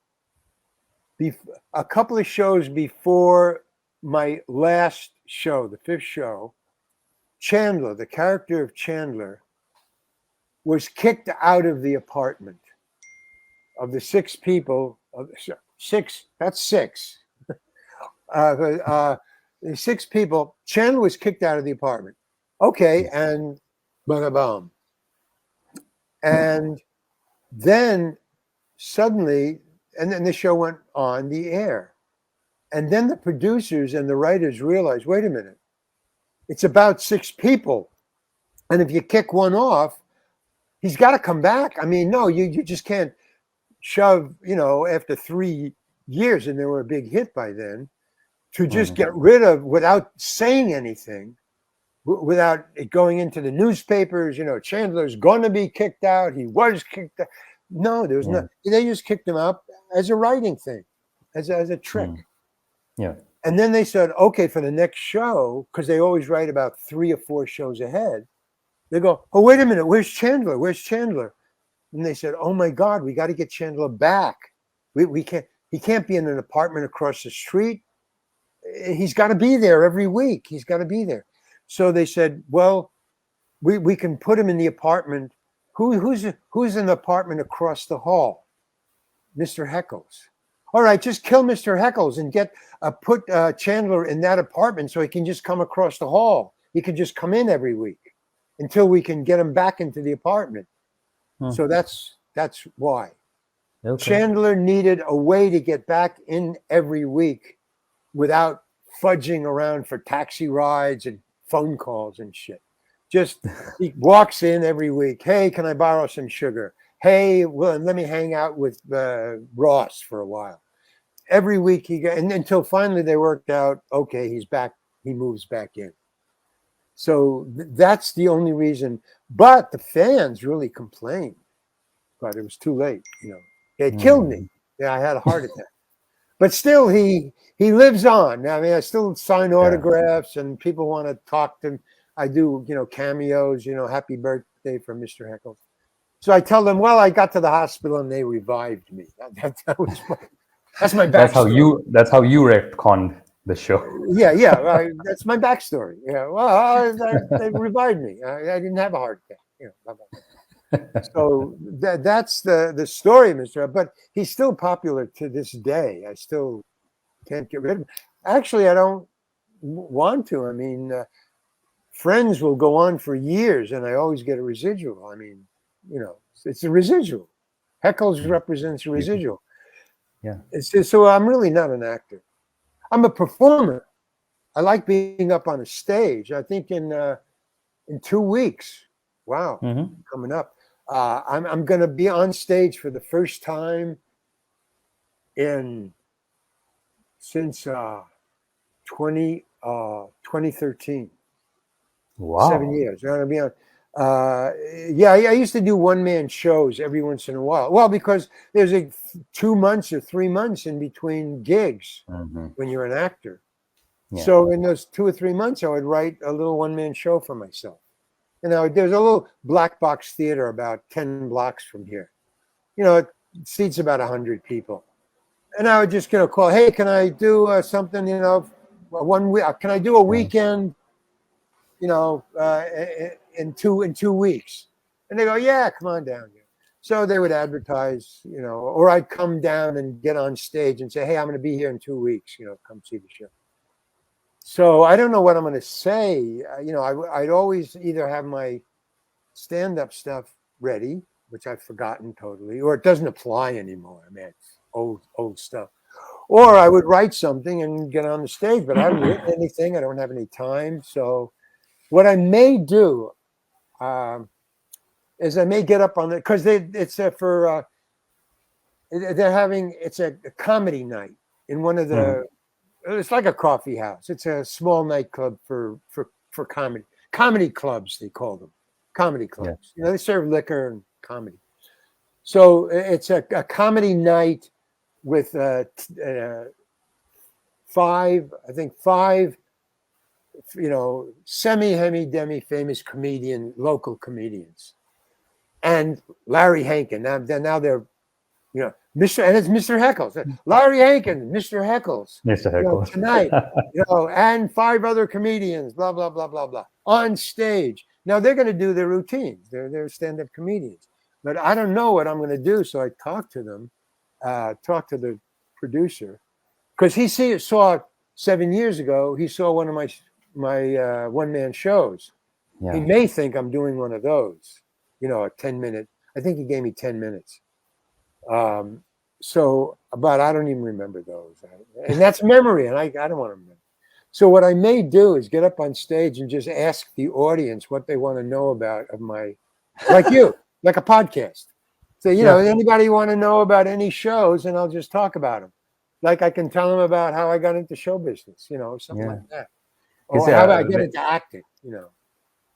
a couple of shows before my last show, the 5th show, Chandler, the character of Chandler, was kicked out of the apartment. Of the 6 people, that's 6. The 6 people, Chandler was kicked out of the apartment. Okay, and bada and then suddenly, and then the show went on the air, and then the producers and the writers realized, wait a minute, it's about 6 people, and if you kick one off, he's got to come back. I mean, no, you just can't shove, after 3 years, and they were a big hit by then, to just Hmm. get rid of without saying anything, without it going into the newspapers. Chandler's going to be kicked out. He was kicked out. No, there was Yeah. no. They just kicked him out as a writing thing, as a trick. Hmm. Yeah. And then they said, okay, for the next show, because they always write about 3 or 4 shows ahead. They go, oh, wait a minute, where's Chandler? Where's Chandler? And they said, oh my God, we got to get Chandler back. We can't. He can't be in an apartment across the street. He's got to be there every week. He's got to be there. So they said, well, we can put him in the apartment. Who's in the apartment across the hall? Mr. Heckles. All right, just kill Mr. Heckles and put Chandler in that apartment so he can just come across the hall. He can just come in every week until we can get him back into the apartment. Hmm. So that's why. Okay. Chandler needed a way to get back in every week without fudging around for taxi rides and phone calls and shit. Just he walks in every week. Hey, can I borrow some sugar? Hey, well, let me hang out with Ross for a while. Every week and until finally they worked out, okay, he's back. He moves back in. So that's the only reason. But the fans really complained. But it was too late. They killed me. Yeah, I had a heart attack. But still, he lives on. I mean, I still sign autographs, and people want to talk to him. I do, cameos. Happy birthday from Mr. Heckles. So I tell them, well, I got to the hospital and they revived me. That's my backstory. That's how you retconned the show. Yeah. That's my backstory. Yeah. Well, they revived me. I didn't have a heart attack. So that's the story, Mr. But he's still popular to this day. I still can't get rid of him. Actually, I don't want to. I mean, Friends will go on for years, and I always get a residual. I mean, it's a residual. Heckles represents a residual. Yeah. It's just, so I'm really not an actor. I'm a performer. I like being up on a stage. I think in 2 weeks. Wow, coming up. I'm going to be on stage for the first time since 2013. Wow. 7 years. I'm going to be on. Yeah, I used to do one-man shows every once in a while. Well, because there's 2 months or 3 months in between gigs when you're an actor. Yeah. So in those 2 or 3 months, I would write a little one-man show for myself. There's a little black box theater about 10 blocks from here. It seats about 100 people. And I would just call, hey, can I do something, 1 week? Can I do a weekend, in 2 weeks? And they go, yeah, come on down here. So they would advertise, or I'd come down and get on stage and say, hey, I'm going to be here in 2 weeks, come see the show. So I don't know what I'm going to say. I'd always either have my stand-up stuff ready, which I've forgotten totally, or it doesn't apply anymore. I mean, it's old stuff. Or I would write something and get on the stage, but I haven't written anything. I don't have any time. So what I may do is I may get up on it because it's for they're having it's a comedy night in one of the. It's like a coffee house. It's a small nightclub for comedy clubs. They call them comedy clubs. Yeah. They serve liquor and comedy. So it's a comedy night with five, semi famous local comedians, and Larry Hankin. Now they're, Mr. and it's Mr. Heckles, Larry Hankin, Mr. Heckles, Mr. Heckles tonight, and 5 other comedians, blah blah blah blah blah, on stage. Now they're going to do their routines. They're stand-up comedians, but I don't know what I'm going to do. So I talked to them, talked to the producer, because he saw 7 years ago. He saw one of my one-man shows. Yeah. He may think I'm doing one of those, a 10-minute. I think he gave me 10 minutes. But I don't even remember those. And that's memory, and I don't want to remember. So what I may do is get up on stage and just ask the audience what they want to know about of like you, like a podcast. So, anybody want to know about any shows, and I'll just talk about them. Like I can tell them about how I got into show business, something like that. Or how I get into acting,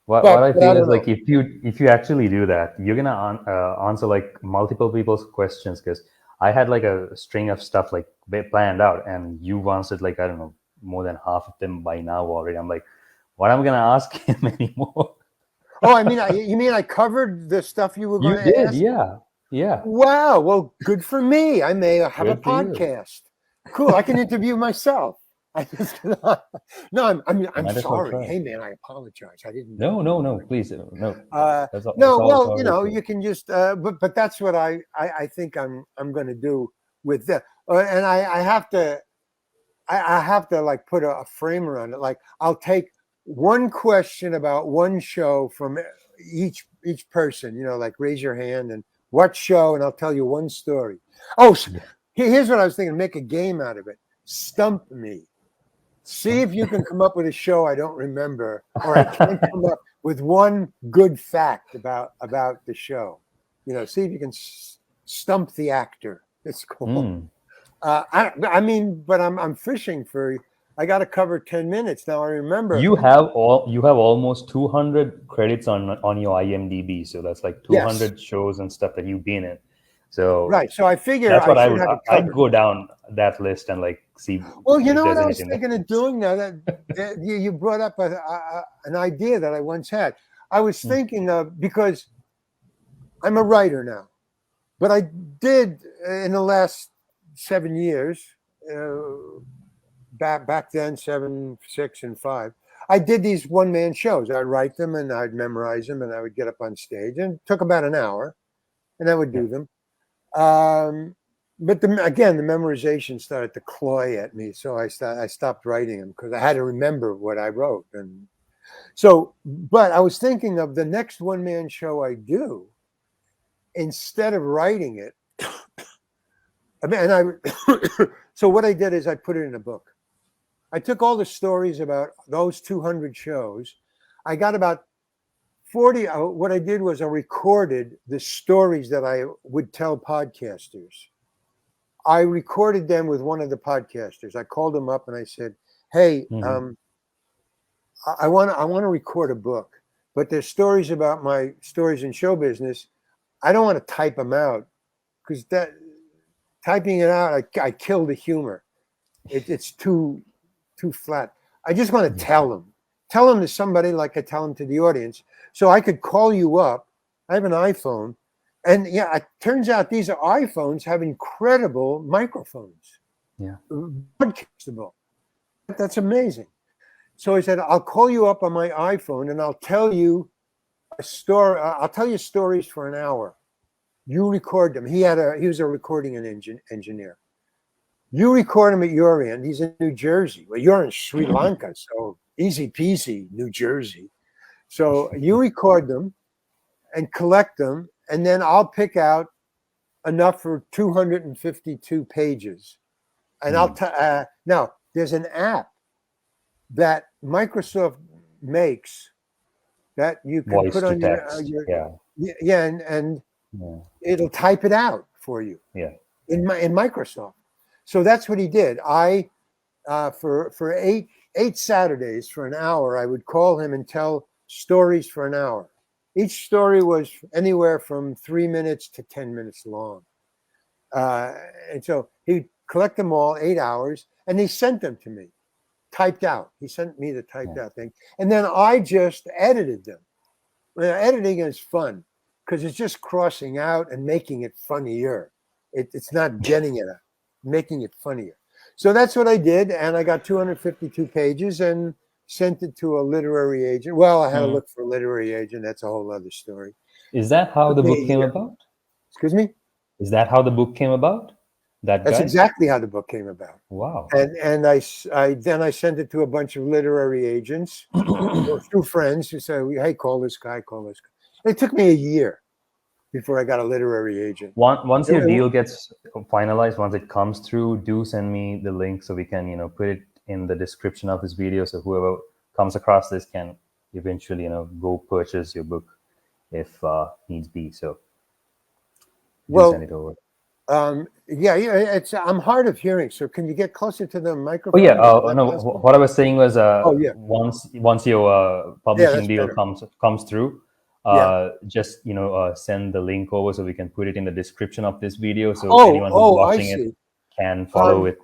What I feel is like if you actually do that, you're gonna answer like multiple people's questions, because I had like a string of stuff like planned out, and you've answered like, I don't know, more than half of them by now already. I'm like, what am I gonna ask him anymore? Oh, I mean, you mean I covered the stuff you were going to ask? Yeah. Wow. Well, good for me. I may have a podcast. Cool. I can interview myself. I'm sorry. Hey, man, I apologize. I didn't. No, please, no. You can just. But that's what I think I'm going to do with that. And I have to like put a frame around it. Like I'll take one question about one show from each person. Like raise your hand and what show, and I'll tell you one story. Oh, here's what I was thinking. Make a game out of it. Stump me. See if you can come up with a show I don't remember, or I can't come up with one good fact about the show. See if you can stump the actor. It's cool. But I'm fishing for. I got to cover 10 minutes now. I remember you have almost 200 credits on your IMDb, so that's like 200 shows and stuff that you've been in. So right. So I figure that's what I'd go down that list and like see. Well, you know what I was thinking of doing now that you brought up an idea that I once had. I was thinking of, because I'm a writer now, but I did in the last 7 years, back then, 7, 6, and 5. I did these one-man shows. I'd write them and I'd memorize them, and I would get up on stage, and it took about an hour, and I would do them. But again, the memorization started to cloy at me, so I stopped writing them because I had to remember what I wrote. And so, but I was thinking of the next one-man show I do, instead of writing it. So what I did is I put it in a book. I took all the stories about those 200 shows. I got about 40. What I did was I recorded the stories that I would tell podcasters. I recorded them with one of the podcasters. I called them up and I said, "Hey, I want to record a book. but there's stories about my stories in show business. I don't want to type them out because that typing it out, I kill the humor. It's too flat. I just want to tell them to somebody like I tell them to the audience. So I could call you up. I have an iPhone, and yeah, it turns out these iPhones have incredible microphones. Yeah, broadcastable. That's amazing. So I said, I'll call you up on my iPhone and I'll tell you a story. I'll tell you stories for an hour. You record them. He was a recording engineer. You record him at your end. He's in New Jersey. Well, you're in Sri Lanka, so easy peasy, New Jersey. So you record them and collect them, and then I'll pick out enough for 252 pages. And now there's an app that Microsoft makes that you can voice put to on text. and it'll type it out for you. Yeah. In Microsoft. So that's what he did. I for eight Saturdays for an hour, I would call him and tell stories for an hour. Each story was anywhere from 3 minutes to 10 minutes long. And so he'd collect them all, 8 hours, and he sent them to me, typed out. He sent me the typed out thing. And then I just edited them. Well, editing is fun because it's just crossing out and making it funnier. It's not getting it out, making it funnier. So that's what I did. And I got 252 pages and sent it to a literary agent. Well, I had to look for a literary agent. That's a whole other story. Is that how the book came about? Excuse me? Is that how the book came about? That's exactly how the book came about. Wow. And I sent it to a bunch of literary agents, through friends who said, hey, call this guy. It took me a year before I got a literary agent. Once your deal gets finalized, once it comes through, do send me the link so we can, put it in the description of this video, so whoever comes across this can eventually, go purchase your book if needs be. So send it over. I'm hard of hearing. So can you get closer to the microphone? Oh yeah. No, what I was saying was, once your publishing deal comes through, just send the link over so we can put it in the description of this video, so anyone who's watching it can follow it.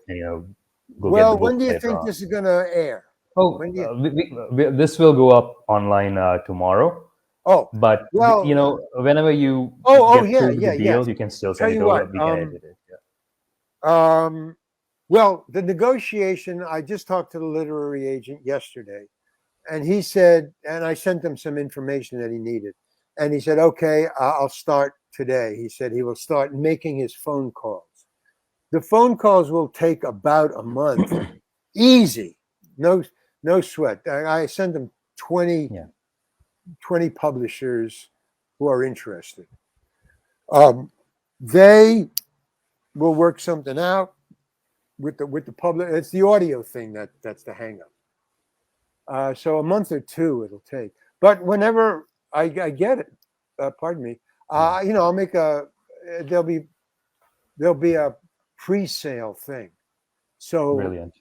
When do you think this is going to air? This will go up online tomorrow. But whenever you get through the deal, you can still send it over. We can edit it. Well, the negotiation, I just talked to the literary agent yesterday, and he said, and I sent him some information that he needed, and he said, okay, I'll start today. He said he will start making his phone calls. The phone calls will take about a month. Easy. No sweat. I sent him 20 publishers who are interested. They will work something out with the public. It's the audio thing that's the hang up. So a month or two it'll take. But whenever I get it, pardon me, I'll make there'll be a pre-sale thing. So brilliant.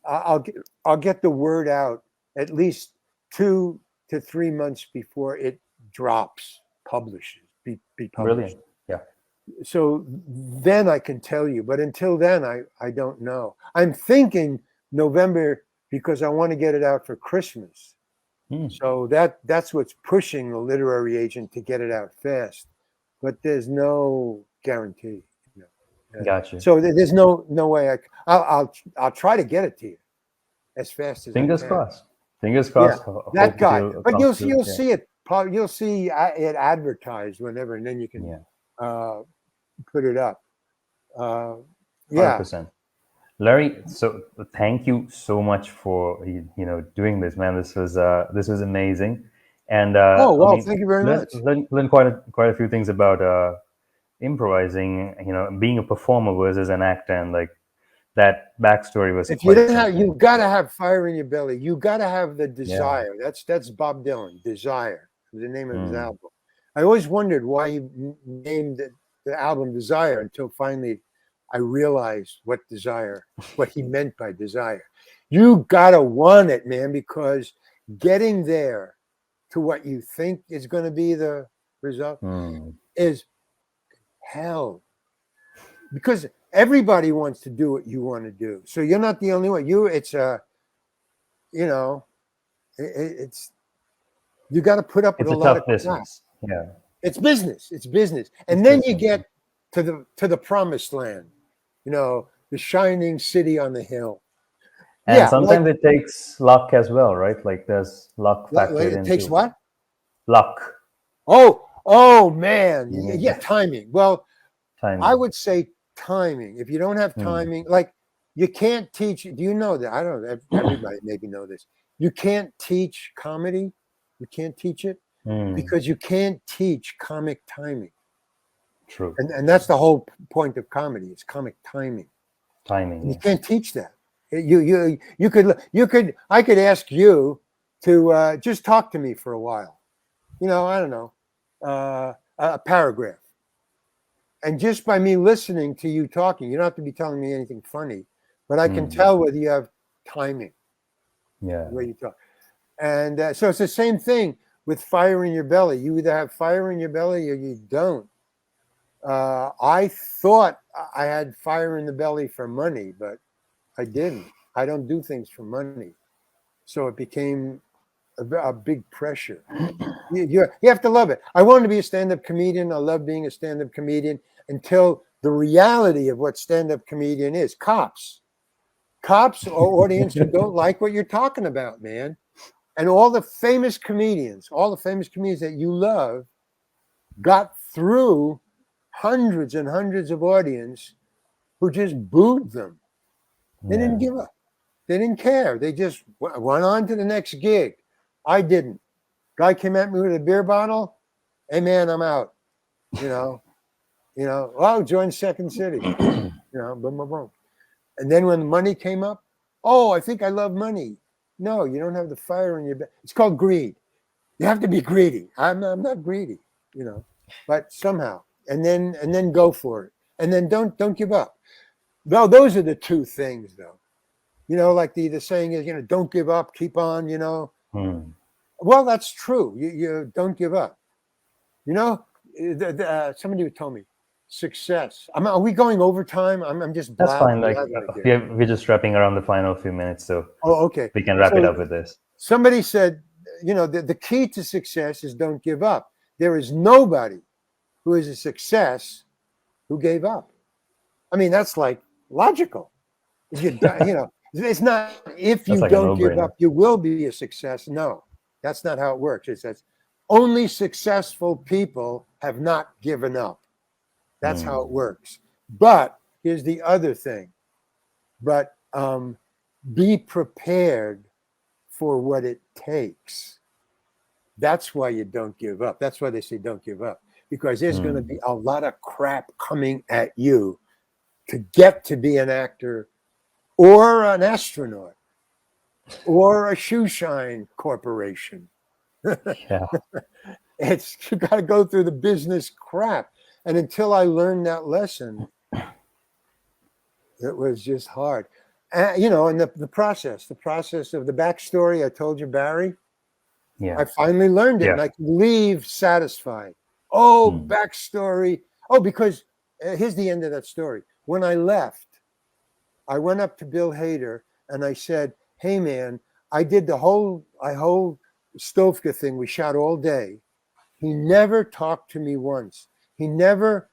I'll get the word out at least 2 to 3 months before it drops, publishes, be published. Brilliant. Yeah. So then I can tell you, but until then, I don't know. I'm thinking November because I want to get it out for Christmas. So that's what's pushing the literary agent to get it out fast. But there's no guarantee. Gotcha. So there's no way I'll try to get it to you as fast as Fingers I can. Crossed. Fingers crossed. Yeah, that guy. But you'll see it. You'll see it advertised whenever, and then you can put it up. 100%. Larry, so thank you so much for doing this, man. This was amazing. And thank you very much. Learned quite a few things about improvising, being a performer versus an actor, and like that backstory was. If you didn't have, you got to have fire in your belly. You got to have the desire. Yeah. That's Bob Dylan. Desire, the name of his album. I always wondered why he named the album Desire until finally I realized what he meant by desire. You gotta want it, man, because getting there to what you think is going to be the result Hmm. is hell. Because everybody wants to do what you want to do. So you're not the only one. It's you got to put up with It's a a lot tough of crap. business. Yeah. It's business. It's business. And It's then you business. get to the promised land, the shining city on the hill. And Yeah, like sometimes it takes luck as well, right? Like there's luck factored it takes into what? luck. Oh man. You need Yeah, timing. Well, I timing. would say timing. If you don't have Hmm. timing, like you can't teach. Do you know that? I don't know. Everybody maybe know this. You can't teach comedy. You can't teach it Hmm. because you can't teach comic timing. True. And that's the whole point of comedy. It's comic timing. Timing. And you Yes. can't teach that. You could I could ask you to just talk to me for a while. I don't know, a paragraph. And just by me listening to you talking, you don't have to be telling me anything funny, but I can Hmm. tell whether you have timing, Yeah. the way you talk. And so it's the same thing with fire in your belly. You either have fire in your belly or you don't. I thought I had fire in the belly for money, but I didn't. I don't do things for money. So it became a big pressure. You have to love it. I wanted to be a stand-up comedian. I love being a stand-up comedian until the reality of what stand-up comedian is. Cops are audience who don't like what you're talking about, man. And all the famous comedians that you love got through hundreds and hundreds of audience who just booed them. They Yeah. didn't give up. They didn't care. They just went on to the next gig. I didn't. Guy came at me with a beer bottle. Hey man, I'm out. You know, Oh, join Second City. Boom, boom, boom. And then when the money came up, oh, I think I love money. No, you don't have the fire in your belly. It's called greed. You have to be greedy. I'm not greedy, but somehow, and then go for it, and then don't give up. No, those are the two things, though. Like the saying is, don't give up, keep on. Hmm. Well, that's true. You don't give up. Somebody told me success. Are we going overtime? I'm just That's fine. Like blathering here. we're just wrapping around the final few minutes, so Oh, okay. we can wrap it So up with this. somebody said, the key to success is don't give up. There is nobody who is a success who gave up. I mean, that's like logical. If it's not if That's you like a don't give no-brainer. up, you will be a success. No, that's not how it works. It says only successful people have not given up. That's how it works. But here's the other thing. But be prepared for what it takes. That's why you don't give up. That's why they say don't give up, because there's going to be a lot of crap coming at you to get to be an actor or an astronaut or a shoe shine corporation. Yeah. You got to go through the business crap. And until I learned that lesson, it was just hard. And the process of the backstory I told you, Barry, Yeah. I finally learned it, Yeah. and I could leave satisfied. Oh, backstory. Oh, because here's the end of that story. When I left, I went up to Bill Hader and I said, "Hey, man, I did the whole Stovka thing. We shot all day. He never talked to me once. He never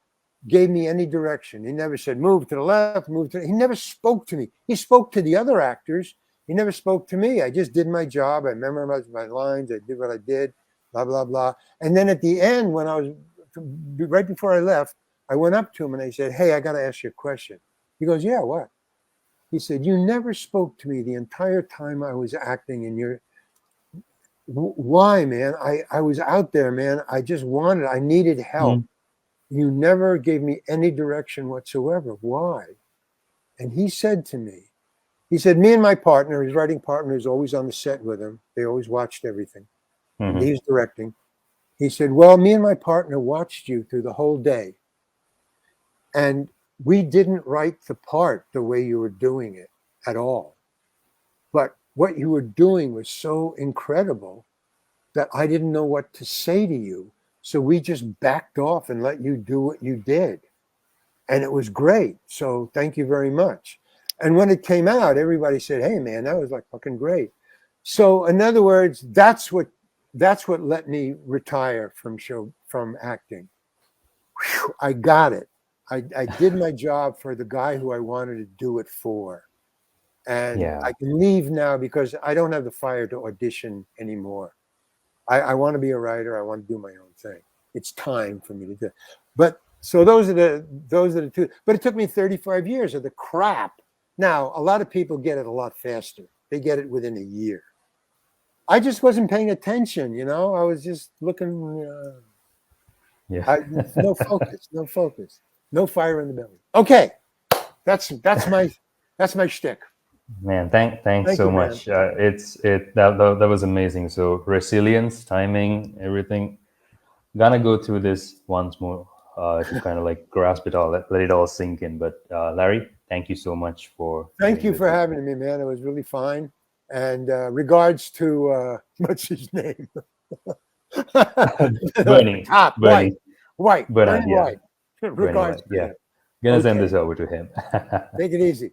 gave me any direction. He never said, move to the left, he never spoke to me. He spoke to the other actors. He never spoke to me. I just did my job. I memorized my lines. I did what I did, blah, blah, blah. And then at the end, when I was right before I left, I went up to him and I said, hey, I got to ask you a question. He goes, yeah, what? He said, you never spoke to me the entire time I was acting in your... Why, man? I was out there, man. I needed help. You never gave me any direction whatsoever. Why? And he said to me, me and my partner, his writing partner, is always on the set with him. They always watched everything. And he's directing. He said, well, me and my partner watched you through the whole day. And we didn't write the part the way you were doing it at all. But what you were doing was so incredible that I didn't know what to say to you. So we just backed off and let you do what you did. And it was great. So thank you very much. And when it came out, everybody said, hey, man, that was like fucking great. So in other words, that's what let me retire from acting. Whew, I got it. I did my job for the guy who I wanted to do it for. And Yeah. I can leave now because I don't have the fire to audition anymore. I want to be a writer. I want to do my own thing. It's time for me to do it. But so those are the two. But it took me 35 years of the crap. Now, a lot of people get it a lot faster. They get it within a year. I just wasn't paying attention, you know. I was just looking. No focus, no fire in the belly. Okay, that's my shtick. Man, thanks so much. That was amazing. So resilience, timing, everything. Gonna go through this once more to kind of like grasp it all, let it all sink in. But Larry, thank you so much for. Thank you for having me, man. It was really fine. And regards to what's his name? Bernie. Top Bernie. White. Bernie, yeah. White. Regards. Yeah. Gonna send this over to him. Take it easy.